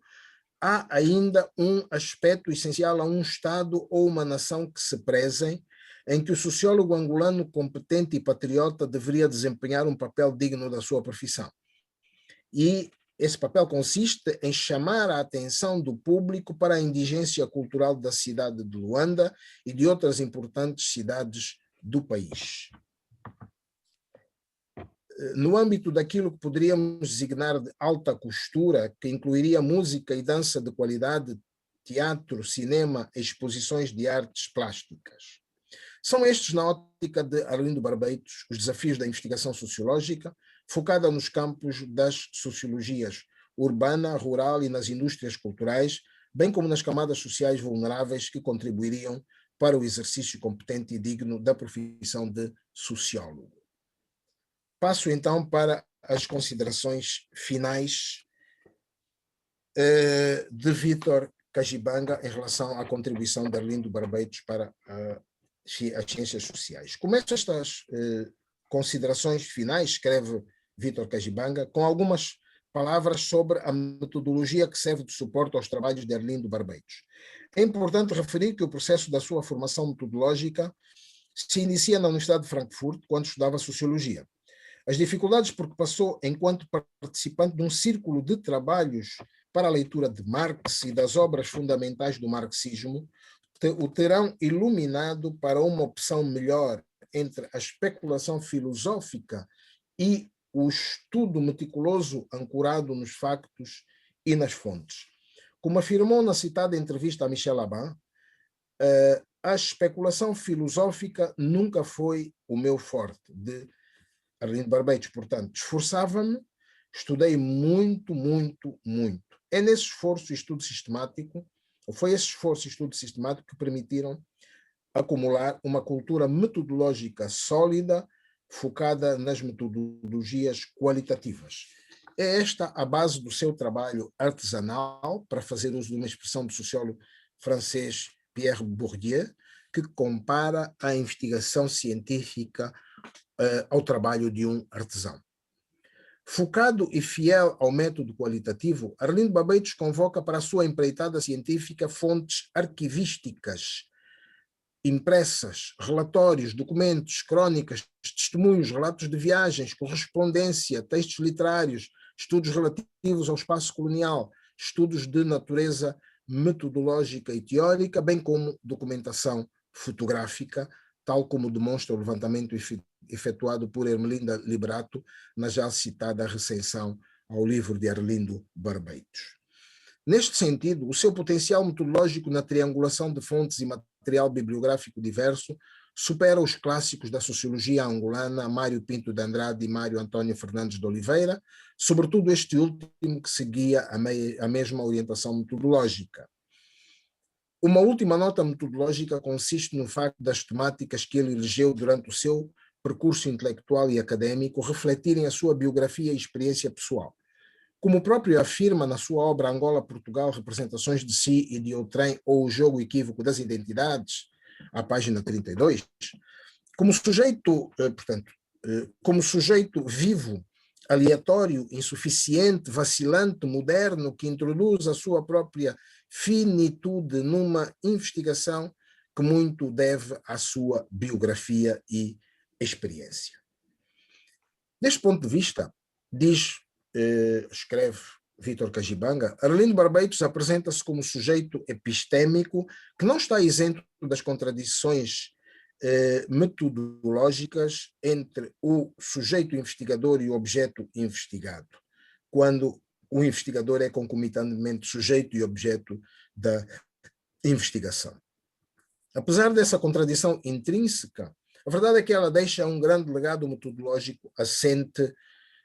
há ainda um aspecto essencial a um Estado ou uma nação que se prezem, em que o sociólogo angolano competente e patriota deveria desempenhar um papel digno da sua profissão. E esse papel consiste em chamar a atenção do público para a indigência cultural da cidade de Luanda e de outras importantes cidades do país. No âmbito daquilo que poderíamos designar de alta costura, que incluiria música e dança de qualidade, teatro, cinema, exposições de artes plásticas. São estes, na ótica de Arlindo Barbeitos, os desafios da investigação sociológica, focada nos campos das sociologias urbana, rural e nas indústrias culturais, bem como nas camadas sociais vulneráveis que contribuiriam para o exercício competente e digno da profissão de sociólogo. Passo então para as considerações finais de Vítor Kajibanga em relação à contribuição de Arlindo Barbeitos para as ciências sociais. Começo estas considerações finais, escreve Vítor Kajibanga, com algumas palavras sobre a metodologia que serve de suporte aos trabalhos de Arlindo Barbeitos. É importante referir que o processo da sua formação metodológica se inicia na Universidade de Frankfurt, quando estudava Sociologia. As dificuldades por que passou enquanto participante de um círculo de trabalhos para a leitura de Marx e das obras fundamentais do marxismo o terão iluminado para uma opção melhor entre a especulação filosófica e o estudo meticuloso ancorado nos factos e nas fontes. Como afirmou na citada entrevista a Michel Laban, a especulação filosófica nunca foi o meu forte, de Arlindo Barbeitos. Portanto, esforçava-me, estudei muito, muito, muito. É nesse esforço e estudo sistemático, ou foi esse esforço e estudo sistemático que permitiram acumular uma cultura metodológica sólida, focada nas metodologias qualitativas. É esta a base do seu trabalho artesanal, para fazer uso de uma expressão do sociólogo francês Pierre Bourdieu, que compara a investigação científica ao trabalho de um artesão. Focado e fiel ao método qualitativo, Arlindo Barbeitos convoca para a sua empreitada científica fontes arquivísticas, impressas, relatórios, documentos, crónicas, testemunhos, relatos de viagens, correspondência, textos literários, estudos relativos ao espaço colonial, estudos de natureza metodológica e teórica, bem como documentação fotográfica, tal como demonstra o levantamento efetuado por Ermelinda Liberato na já citada recensão ao livro de Arlindo Barbeitos. Neste sentido, o seu potencial metodológico na triangulação de fontes e material bibliográfico diverso supera os clássicos da sociologia angolana, Mário Pinto de Andrade e Mário Antônio Fernandes de Oliveira, sobretudo este último que seguia a mesma orientação metodológica. Uma última nota metodológica consiste no facto das temáticas que ele elegeu durante o seu percurso intelectual e académico refletirem a sua biografia e experiência pessoal. Como o próprio afirma na sua obra Angola-Portugal, Representações de Si e de Outrem, ou O Jogo Equívoco das Identidades, à página 32, como sujeito, como sujeito vivo, aleatório, insuficiente, vacilante, moderno, que introduz a sua própria finitude numa investigação que muito deve à sua biografia e experiência. Deste ponto de vista, escreve Vítor Kajibanga, Arlindo Barbeitos apresenta-se como sujeito epistêmico que não está isento das contradições metodológicas entre o sujeito investigador e o objeto investigado, quando o investigador é concomitantemente sujeito e objeto da investigação. Apesar dessa contradição intrínseca, a verdade é que ela deixa um grande legado metodológico assente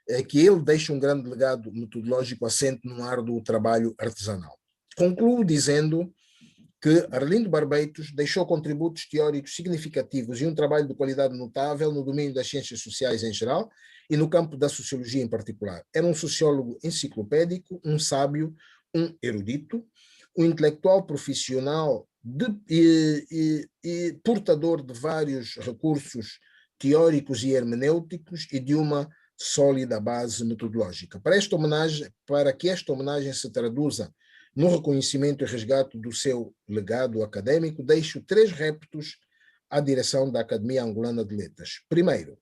é que ele deixa um grande legado metodológico assente num árduo trabalho artesanal. Concluo dizendo que Arlindo Barbeitos deixou contributos teóricos significativos e um trabalho de qualidade notável no domínio das ciências sociais em geral e no campo da sociologia em particular. Era um sociólogo enciclopédico, um sábio, um erudito, um intelectual profissional e portador de vários recursos teóricos e hermenêuticos e de uma sólida base metodológica. Para que esta homenagem se traduza no reconhecimento e resgate do seu legado acadêmico, deixo 3 reptos à direção da Academia Angolana de Letras. Primeiro,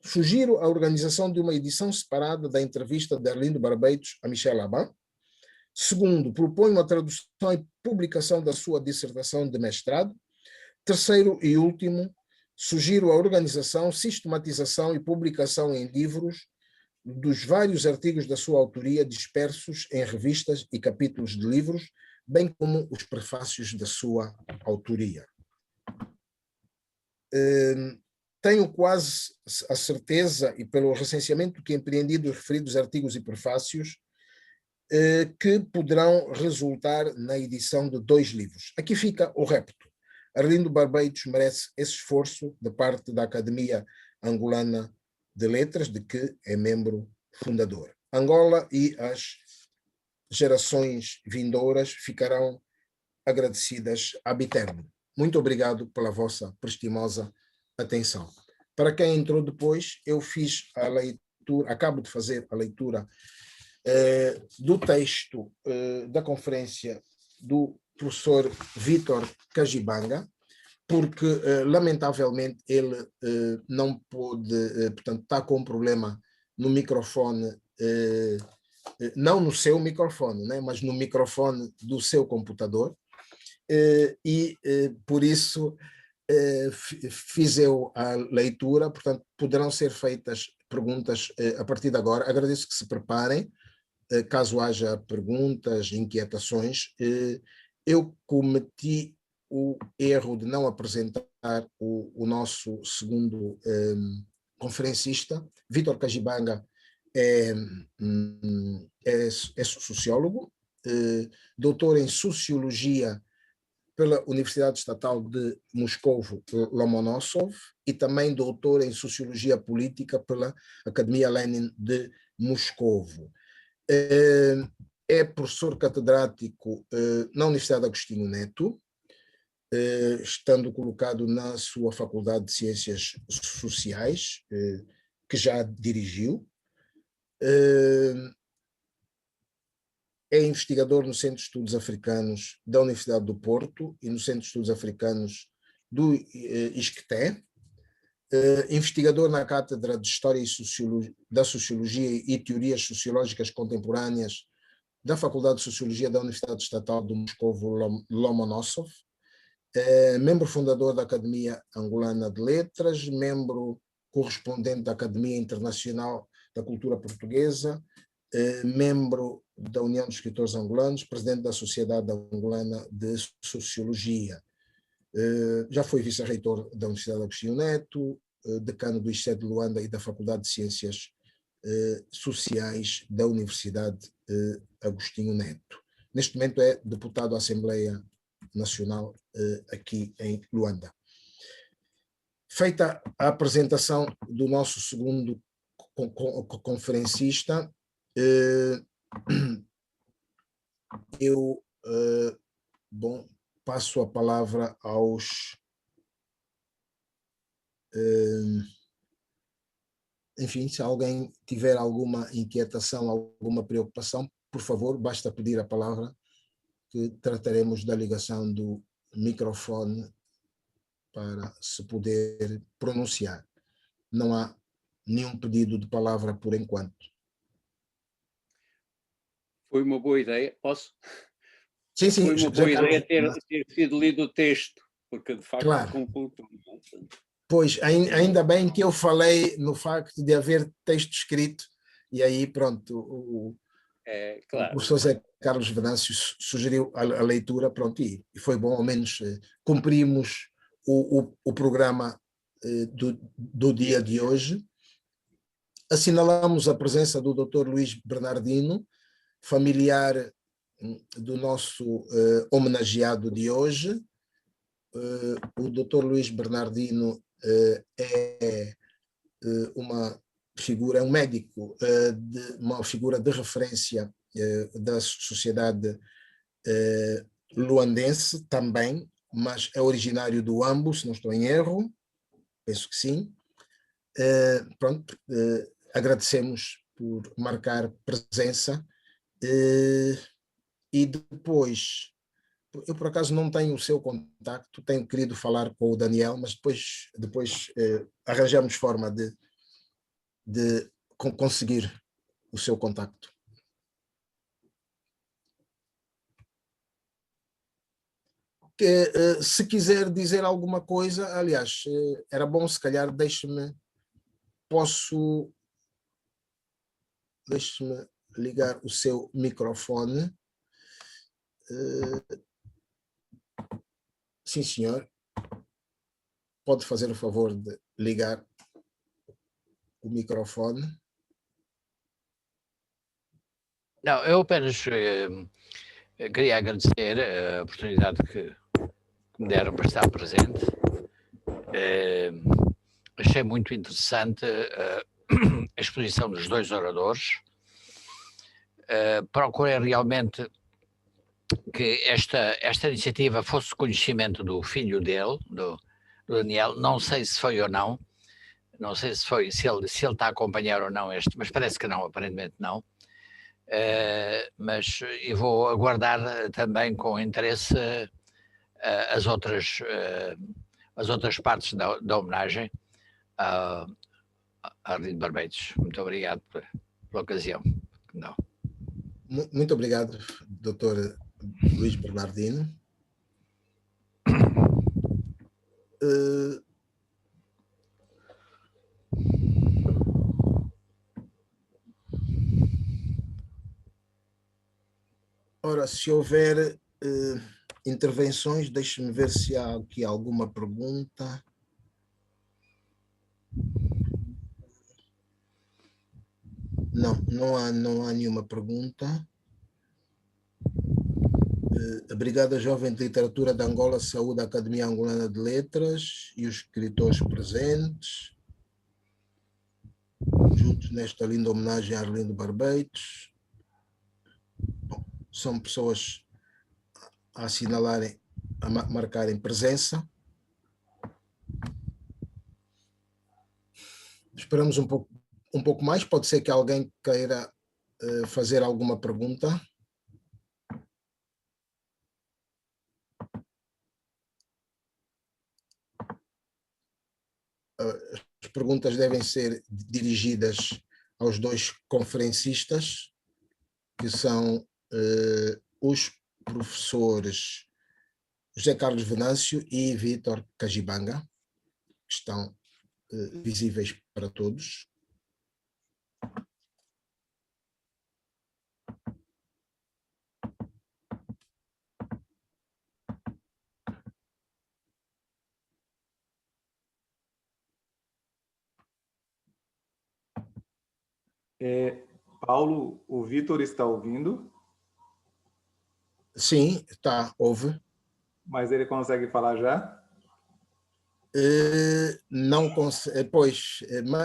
sugiro a organização de uma edição separada da entrevista de Arlindo Barbeitos a Michel Aban. Segundo, proponho a tradução e publicação da sua dissertação de mestrado. Terceiro e último, sugiro a organização, sistematização e publicação em livros dos vários artigos da sua autoria dispersos em revistas e capítulos de livros, bem como os prefácios da sua autoria. Tenho quase a certeza, e pelo recenseamento que empreendi dos referidos artigos e prefácios, que poderão resultar na edição de 2 livros. Aqui fica o repto. Arlindo Barbeitos merece esse esforço de parte da Academia Angolana de Letras, de que é membro fundador. Angola e as gerações vindouras ficarão agradecidas ab eterno. Muito obrigado pela vossa prestimosa atenção. Para quem entrou depois, eu fiz a leitura, acabo de fazer a leitura do texto da conferência do professor Vítor Kajibanga, porque, lamentavelmente, ele não pôde, portanto, está com um problema no microfone, não no seu microfone, né, mas no microfone do seu computador, e por isso fiz eu a leitura, portanto, poderão ser feitas perguntas a partir de agora. Agradeço que se preparem, caso haja perguntas, inquietações. Eu cometi o erro de não apresentar o nosso segundo conferencista. Vítor Kajibanga é sociólogo, doutor em Sociologia pela Universidade Estatal de Moscovo, Lomonosov, e também doutor em Sociologia Política pela Academia Lenin de Moscovo. É professor catedrático na Universidade Agostinho Neto, estando colocado na sua Faculdade de Ciências Sociais, que já dirigiu. É investigador no Centro de Estudos Africanos da Universidade do Porto e no Centro de Estudos Africanos do ISCTE. Investigador na Cátedra de História e da Sociologia e Teorias Sociológicas Contemporâneas da Faculdade de Sociologia da Universidade Estatal de Moscovo, Lomonosov. Membro fundador da Academia Angolana de Letras, membro correspondente da Academia Internacional da Cultura Portuguesa, membro da União dos Escritores Angolanos, presidente da Sociedade Angolana de Sociologia. Já foi vice-reitor da Universidade Agostinho Neto, decano do ISCTE de Luanda e da Faculdade de Ciências Sociais da Universidade Agostinho Neto. Neste momento é deputado à Assembleia Nacional aqui em Luanda. Feita a apresentação do nosso segundo conferencista, eu passo a palavra aos enfim, se alguém tiver alguma inquietação, alguma preocupação, por favor, basta pedir a palavra, que trataremos da ligação do microfone para se poder pronunciar. Não há nenhum pedido de palavra por enquanto. Foi uma boa ideia, posso? Sim, sim. Foi uma boa ideia ter sido lido o texto, porque de facto claro. completou. Pois, ainda bem que eu falei no facto de haver texto escrito, e aí pronto, claro. O professor Zé Carlos Venâncio sugeriu a leitura, pronto, e foi bom, ao menos cumprimos o programa do dia de hoje. assinalamos a presença do Dr. Luís Bernardino, familiar do nosso homenageado de hoje. O Dr. Luís Bernardino é uma figura, é um médico, uma figura de referência da sociedade luandense também, mas é originário do Ambo, se não estou em erro, penso que sim. Pronto, agradecemos por marcar presença. E depois, eu por acaso não tenho o seu contacto, tenho querido falar com o Daniel, mas depois arranjamos forma de conseguir o seu contacto. Se quiser dizer alguma coisa, aliás, era bom se calhar, deixe-me ligar o seu microfone. Sim, senhor. Pode fazer o favor de ligar o microfone. Não, eu apenas queria agradecer a oportunidade que me deram para estar presente. Achei muito interessante a exposição dos dois oradores. Procurei realmente que esta iniciativa fosse conhecimento do filho dele, do Daniel. Não sei se foi ou não, não sei se ele está a acompanhar ou não mas parece que não, aparentemente não. Mas eu vou aguardar também com interesse as outras partes da homenagem a Arlindo Barbeitos. Muito obrigado pela ocasião. Não. Muito obrigado, Dr. Luís Bernardino. Ora, se houver intervenções, deixe-me ver se há aqui alguma pergunta. Não há nenhuma pergunta. A Brigada Jovem de Literatura de Angola saúda a Academia Angolana de Letras e os escritores presentes, juntos nesta linda homenagem a Arlindo Barbeitos. Bom, são pessoas a assinalarem, a marcarem presença. Esperamos um pouco mais, pode ser que alguém queira fazer alguma pergunta. As perguntas devem ser dirigidas aos dois conferencistas, que são os professores José Carlos Venâncio e Vítor Cajibanga, que estão visíveis para todos. Paulo, o Vítor está ouvindo? Sim, ouve. Mas ele consegue falar já? Não consegue, pois,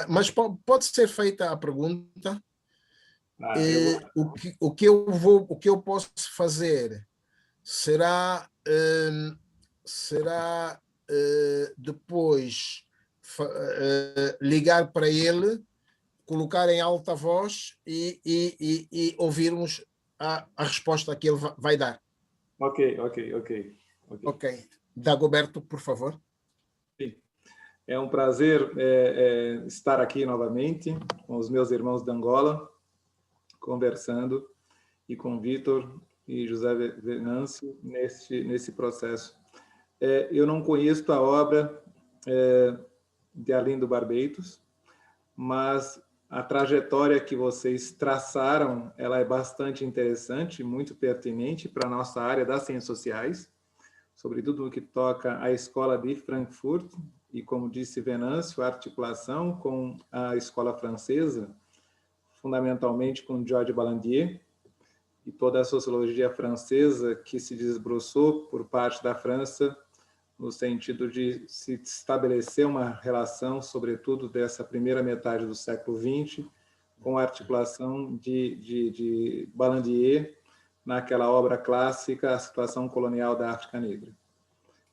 mas pode ser feita a pergunta. O que eu posso fazer será depois ligar para ele, colocar em alta voz e ouvirmos a resposta que ele vai dar. Ok. Dagoberto, por favor. Sim. É um prazer estar aqui novamente com os meus irmãos de Angola, conversando, e com Vítor e José Venâncio nesse processo. Eu não conheço a obra de Arlindo Barbeitos, mas a trajetória que vocês traçaram, ela é bastante interessante, muito pertinente para a nossa área das ciências sociais, sobretudo no que toca à escola de Frankfurt, e, como disse Venâncio, a articulação com a escola francesa, fundamentalmente com Georges Balandier, e toda a sociologia francesa que se desbroçou por parte da França no sentido de se estabelecer uma relação, sobretudo dessa primeira metade do século XX, com a articulação de Balandier naquela obra clássica, A Situação Colonial da África Negra.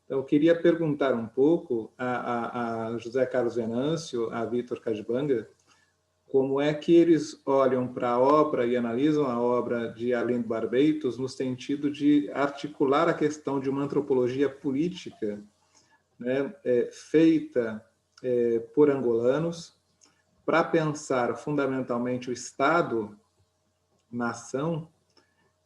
Então, eu queria perguntar um pouco a José Carlos Venâncio, a Vítor Kajibanga, como é que eles olham para a obra e analisam a obra de Arlindo Barbeitos no sentido de articular a questão de uma antropologia política, né, feita por angolanos, para pensar fundamentalmente o Estado-nação,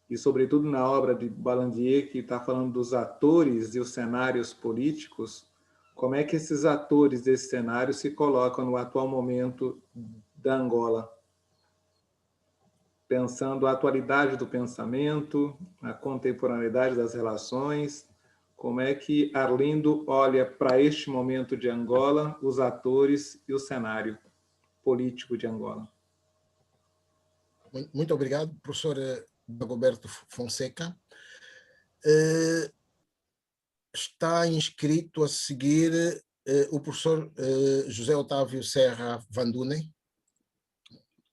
e sobretudo na obra de Balandier, que está falando dos atores e os cenários políticos, como é que esses atores desse cenário se colocam no atual momento da Angola, pensando a atualidade do pensamento, a contemporaneidade das relações, como é que Arlindo olha para este momento de Angola, os atores e o cenário político de Angola. Muito obrigado, professor Dagoberto Fonseca. Está inscrito a seguir o professor José Otávio Serra Vandunen.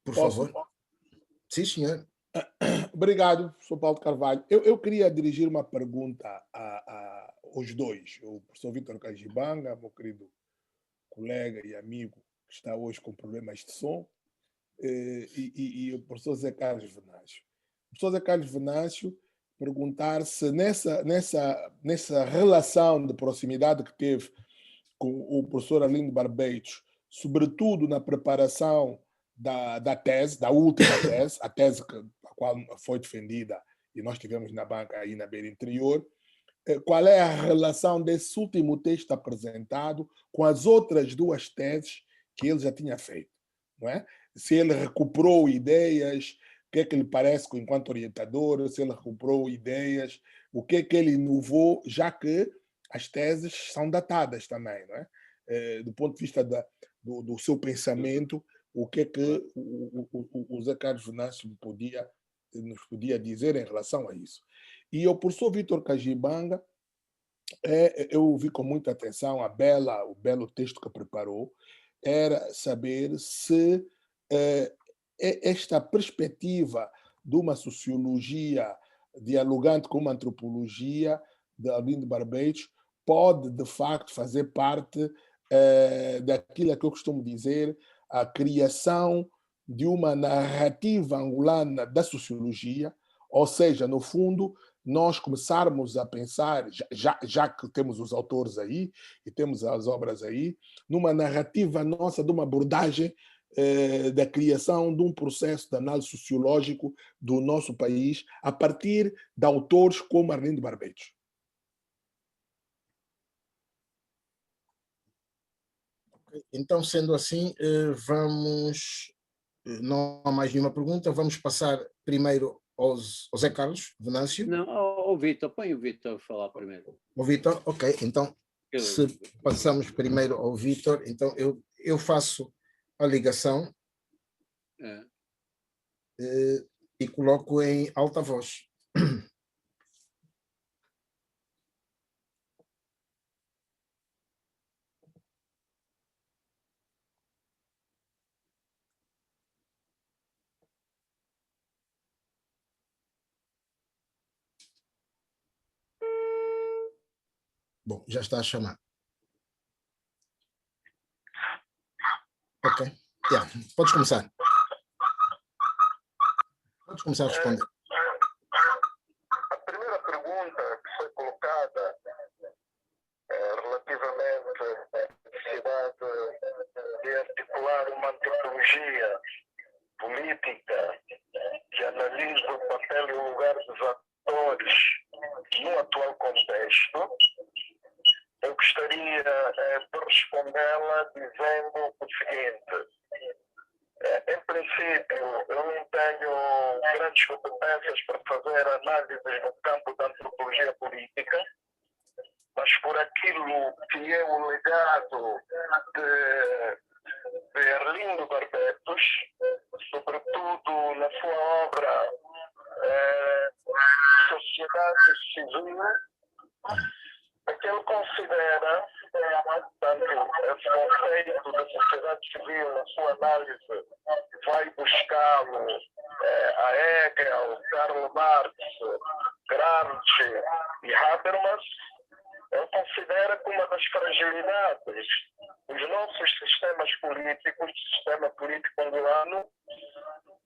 Por favor. Sim, senhor. Obrigado, professor Paulo Carvalho. Eu queria dirigir uma pergunta aos dois. O professor Vítor Kajibanga, meu querido colega e amigo, que está hoje com problemas de som, e o professor Zé Carlos Venâncio. O professor Zé Carlos Venâncio perguntar se nessa relação de proximidade que teve com o professor Arlindo Barbeitos, sobretudo na preparação da tese, da última tese, a tese a qual foi defendida e nós tivemos na banca aí na beira interior, qual é a relação desse último texto apresentado com as outras duas teses que ele já tinha feito, não é? Se ele recuperou ideias, o que é que lhe parece enquanto orientador, se ele recuperou ideias, o que é que ele inovou, já que as teses são datadas também, não é? Do ponto de vista do seu pensamento, o que é que o Zé Carlos Venâncio nos podia dizer em relação a isso. E o professor Vítor Kajibanga, eu vi com muita atenção o belo texto que preparou, era saber se esta perspectiva de uma sociologia dialogante com uma antropologia de Arlindo Barbeitos pode, de facto, fazer parte daquilo que eu costumo dizer, a criação de uma narrativa angolana da sociologia, ou seja, no fundo, nós começarmos a pensar, já que temos os autores aí e temos as obras aí, numa narrativa nossa, de uma abordagem da criação de um processo de análise sociológico do nosso país a partir de autores como Arlindo Barbeitos. Então, sendo assim, vamos... Não há mais nenhuma pergunta. Vamos passar primeiro ao Zé Carlos Venâncio. Não, ao Vítor. Põe o Vítor a falar primeiro. O Vítor, ok. Então, se passamos primeiro ao Vítor, então eu faço a ligação e coloco em alta voz. Bom, já está a chamar. Ok. Yeah. Podes começar. Podes começar a responder. A primeira pergunta que foi colocada relativamente à necessidade de articular uma antropologia política que analise o papel e o lugar dos atores no atual contexto, eu gostaria de respondê-la dizendo o seguinte. Em princípio, eu não tenho grandes competências para fazer análises no campo da antropologia política, mas por aquilo que é o legado de Arlindo Barbetos, sobretudo na sua obra Sociedade Civil, que ele considera, tanto esse conceito da sociedade civil, na sua análise, vai buscá-lo a Hegel, Karl Marx, Gramsci e Habermas. Ele considera que uma das fragilidades dos nossos sistemas políticos, do sistema político angolano,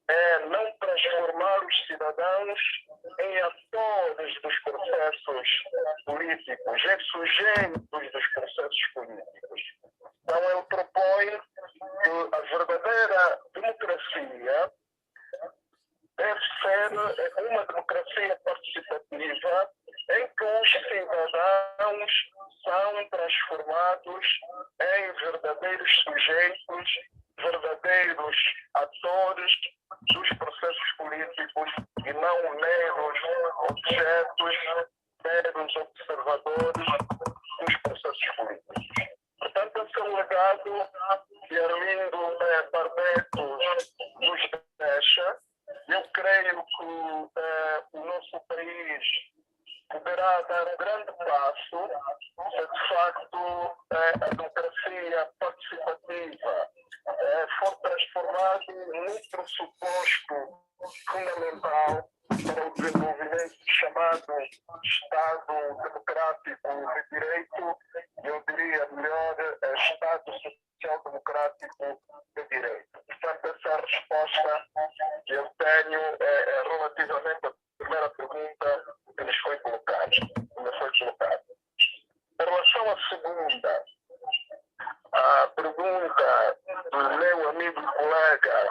é não transformar os cidadãos em atores dos processos políticos, em sujeitos dos processos políticos. Então, ele propõe que a verdadeira democracia deve ser uma democracia participativa em que os cidadãos são transformados em verdadeiros sujeitos, verdadeiros atores dos processos políticos e não meros objetos, meros observadores dos processos políticos. Portanto, esse é o legado que Arlindo Barbetos nos deixa. Eu creio que o nosso país poderá dar um grande passo se de facto a democracia participativa for transformada num pressuposto fundamental para o desenvolvimento chamado Estado Democrático de Direito, eu diria melhor, Estado Social-Democrático de Direito. Portanto, essa é a resposta que eu tenho relativamente à primeira pergunta que nos foi colocada. Em relação à segunda, a pergunta do meu amigo e colega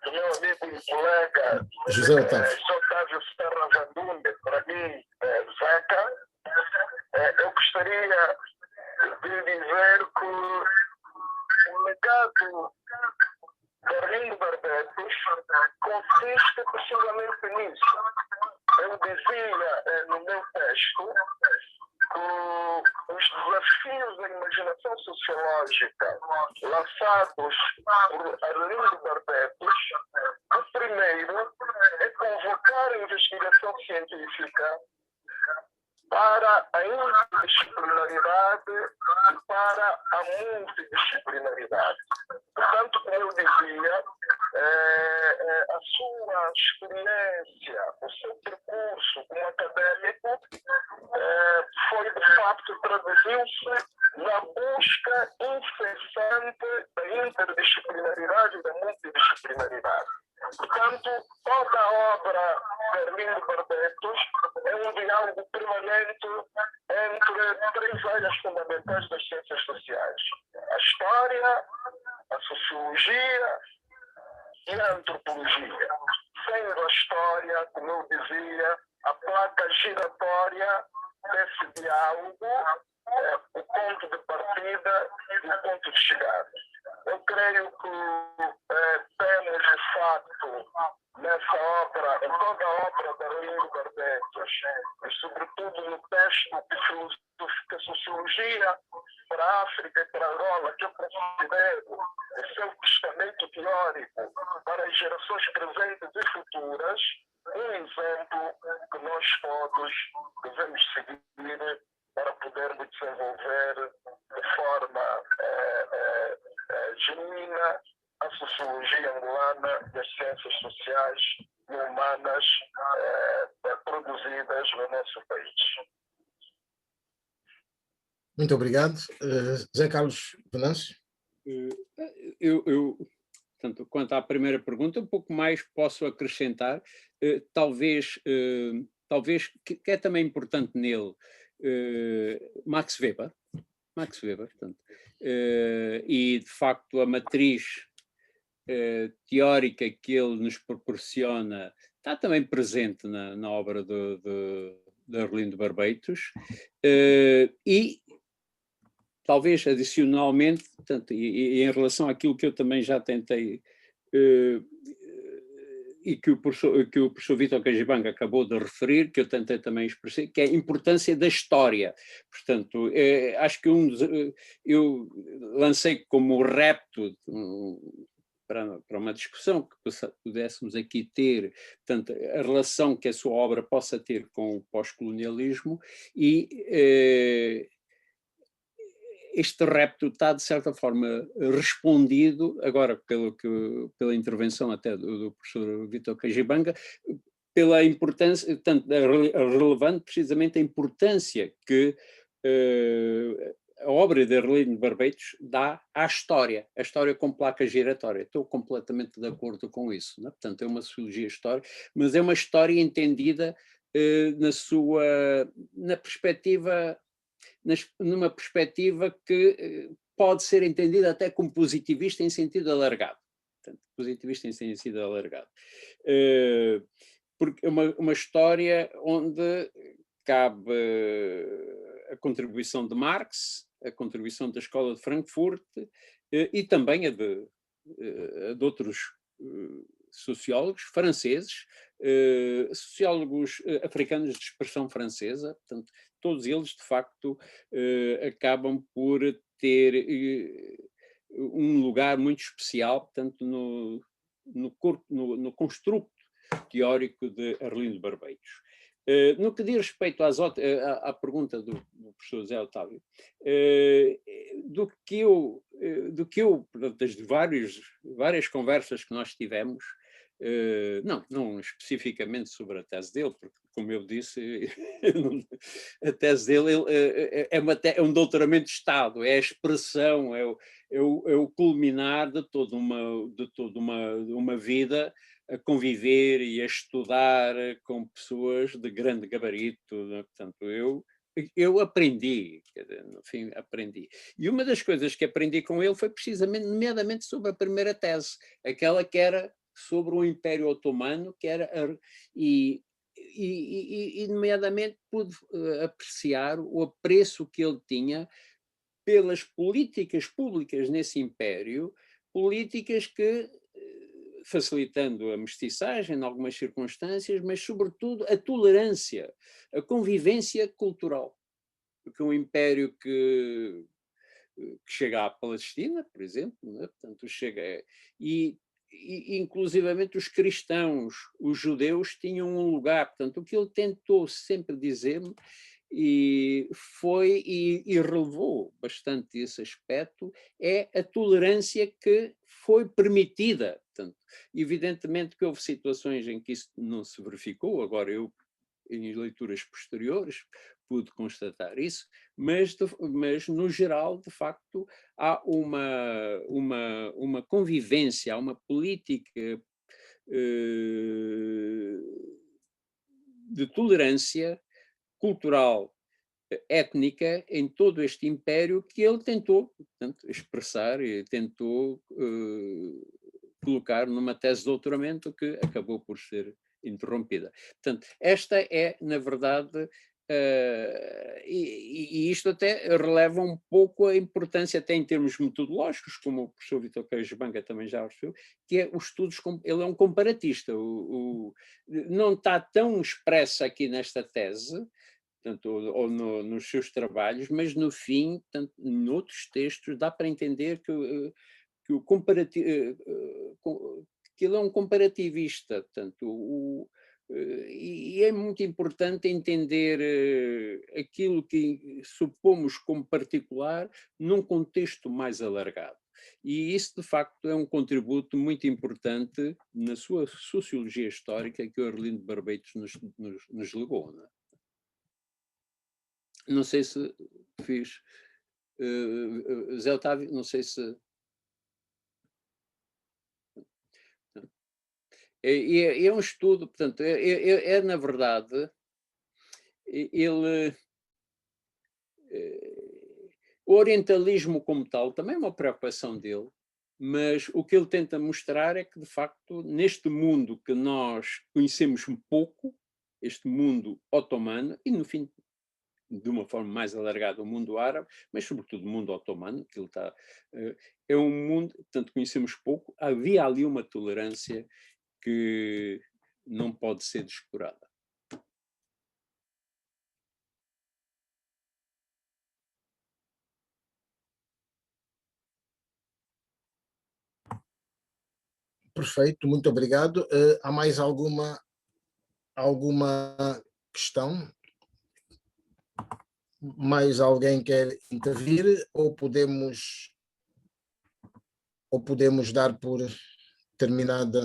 do meu amigo e colega José Otávio Serra Vandunde, para mim, Zeca, eu gostaria de dizer que o legado de Arlindo Barbetos consiste precisamente nisso. Eu dizia no meu texto que os desafios da imaginação sociológica lançados por Arlindo Barbetos, o primeiro é convocar a investigação científica para a interdisciplinaridade e para a multidisciplinaridade. Portanto, como eu dizia, a sua experiência, o seu percurso como acadêmico foi, de facto, traduziu-se na busca incessante da interdisciplinaridade e da multidisciplinaridade. Portanto, toda a obra de Arlindo Barbetos é um diálogo permanente entre três áreas fundamentais das ciências sociais: a história, a sociologia e a antropologia. Sendo a história, como eu dizia, a placa giratória desse diálogo, o ponto de partida e o ponto de chegada. Eu creio que temos, de facto, nessa obra, em toda a obra de Arlindo Barbetos, e sobretudo no texto que a sociologia para a África e para a Angola, que eu considero o seu testamento teórico para as gerações presentes e futuras, um exemplo que nós todos devemos seguir para podermos desenvolver de forma genuína a sociologia angolana e as ciências sociais e humanas produzidas no nosso país. Muito obrigado. Zé Carlos Venâncio. Portanto, quanto à primeira pergunta, um pouco mais posso acrescentar, talvez que é também importante nele, Max Weber, portanto, e de facto a matriz teórica que ele nos proporciona está também presente na obra de Arlindo Barbetos, e talvez adicionalmente, portanto, e em relação àquilo que eu também já tentei e que o professor Vítor Cajibanga acabou de referir, que eu tentei também expressar, que é a importância da história. Portanto, acho que eu lancei como repto para uma discussão que pudéssemos aqui ter, portanto, a relação que a sua obra possa ter com o pós-colonialismo, e este repto está, de certa forma, respondido, agora pela intervenção até do professor Vítor Cajibanga, pela importância, portanto, relevante precisamente a importância que a obra de Arlindo Barbetos dá à história, a história com placa giratória. Estou completamente de acordo com isso, não é? Portanto, é uma sociologia histórica, mas é uma história entendida na perspectiva, numa perspectiva que pode ser entendida até como positivista em sentido alargado. Portanto, positivista em sentido alargado. Porque é uma história onde cabe a contribuição de Marx, a contribuição da Escola de Frankfurt e também a de outros sociólogos franceses, sociólogos africanos de expressão francesa. Portanto, todos eles, de facto, acabam por ter um lugar muito especial, portanto, no construto teórico de Arlindo Barbetos. No que diz respeito à pergunta do professor Zé Otávio, do que eu das várias conversas que nós tivemos, não especificamente sobre a tese dele, porque, como eu disse, a tese dele é um doutoramento de Estado, é a expressão, é o culminar de toda uma vida a conviver e a estudar com pessoas de grande gabarito, né? Portanto, eu aprendi, no fim, aprendi. E uma das coisas que aprendi com ele foi precisamente, nomeadamente, sobre a primeira tese, aquela que era sobre o Império Otomano, que era, e nomeadamente, pude apreciar o apreço que ele tinha pelas políticas públicas nesse império, políticas que, facilitando a mestiçagem em algumas circunstâncias, mas sobretudo a tolerância, a convivência cultural. Porque um império que chega à Palestina, por exemplo, não é? Portanto, e inclusivamente os cristãos, os judeus tinham um lugar. Portanto, o que ele tentou sempre dizer-me e relevou bastante esse aspecto, é a tolerância que foi permitida. Portanto, evidentemente que houve situações em que isso não se verificou, agora eu, em leituras posteriores, pude constatar isso, mas no geral, de facto, há uma convivência, há uma política de tolerância cultural, étnica, em todo este império, que ele tentou, portanto, expressar e tentou colocar numa tese de doutoramento que acabou por ser interrompida. Portanto, esta é, na verdade, e isto até releva um pouco a importância, até em termos metodológicos, como o professor Vítor Cajibanga também já referiu, que é os estudos, ele é um comparatista, não está tão expresso aqui nesta tese, portanto, ou nos seus trabalhos, mas no fim, tanto, noutros textos, dá para entender que o comparativo, que ele é um comparativista, portanto, e é muito importante entender aquilo que supomos como particular num contexto mais alargado. E isso, de facto, é um contributo muito importante na sua sociologia histórica que o Arlindo Barbetos nos legou, não é? Não sei se fiz. Zé Otávio, não sei se. É um estudo, portanto, na verdade, o orientalismo como tal também é uma preocupação dele, mas o que ele tenta mostrar é que, de facto, neste mundo que nós conhecemos um pouco, este mundo otomano, e no fim, de uma forma mais alargada, o mundo árabe, mas sobretudo o mundo otomano, que ele está, é um mundo, portanto, conhecemos pouco, havia ali uma tolerância que não pode ser descurada. Perfeito, muito obrigado. Há mais alguma questão? Mais alguém quer intervir ou podemos dar por terminada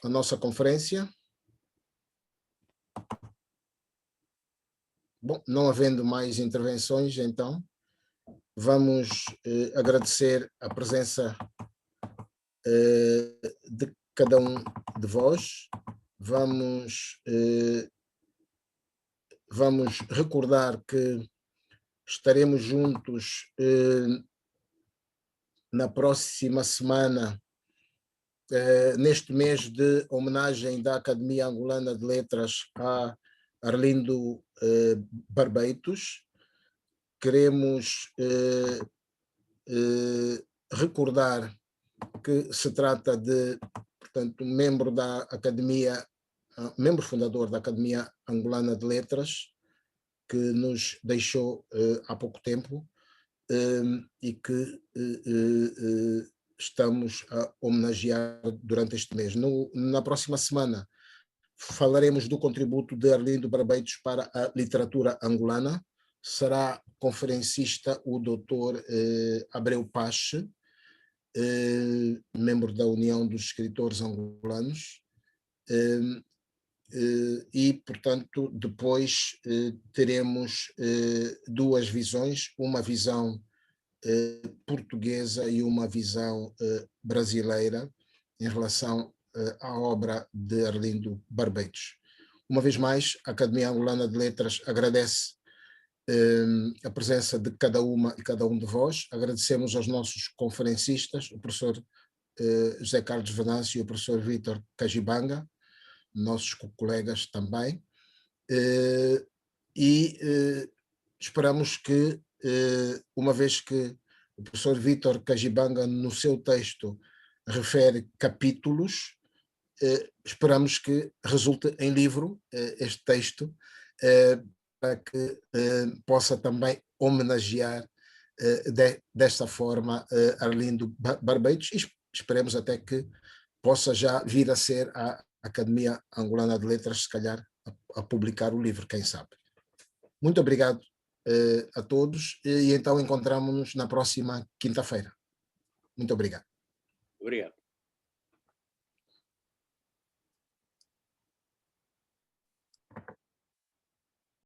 a nossa conferência? Bom, não havendo mais intervenções, então vamos agradecer a presença de cada um de vós. Vamos recordar que estaremos juntos na próxima semana, neste mês de homenagem da Academia Angolana de Letras a Arlindo Barbeitos. Queremos recordar que se trata de, portanto, membro fundador da Academia Angolana de Letras, que nos deixou há pouco tempo e que estamos a homenagear durante este mês. Na próxima semana falaremos do contributo de Arlindo Barbeitos para a literatura angolana. Será conferencista o Dr. Abreu Pache, membro da União dos Escritores Angolanos, e, portanto, depois teremos duas visões, uma visão portuguesa e uma visão brasileira em relação à obra de Arlindo Barbeitos. Uma vez mais, a Academia Angolana de Letras agradece a presença de cada uma e cada um de vós. Agradecemos aos nossos conferencistas, o professor José Carlos Venâncio e o professor Vítor Cajibanga, nossos colegas também, e esperamos que, uma vez que o professor Vítor Cajibanga no seu texto refere capítulos, esperamos que resulte em livro este texto, para que possa também homenagear desta forma Arlindo Barbeitos, e esperemos até que possa já vir a ser a Academia Angolana de Letras, se calhar, a publicar o livro, quem sabe. Muito obrigado a todos, e então encontramos-nos na próxima quinta-feira. Muito obrigado. Obrigado.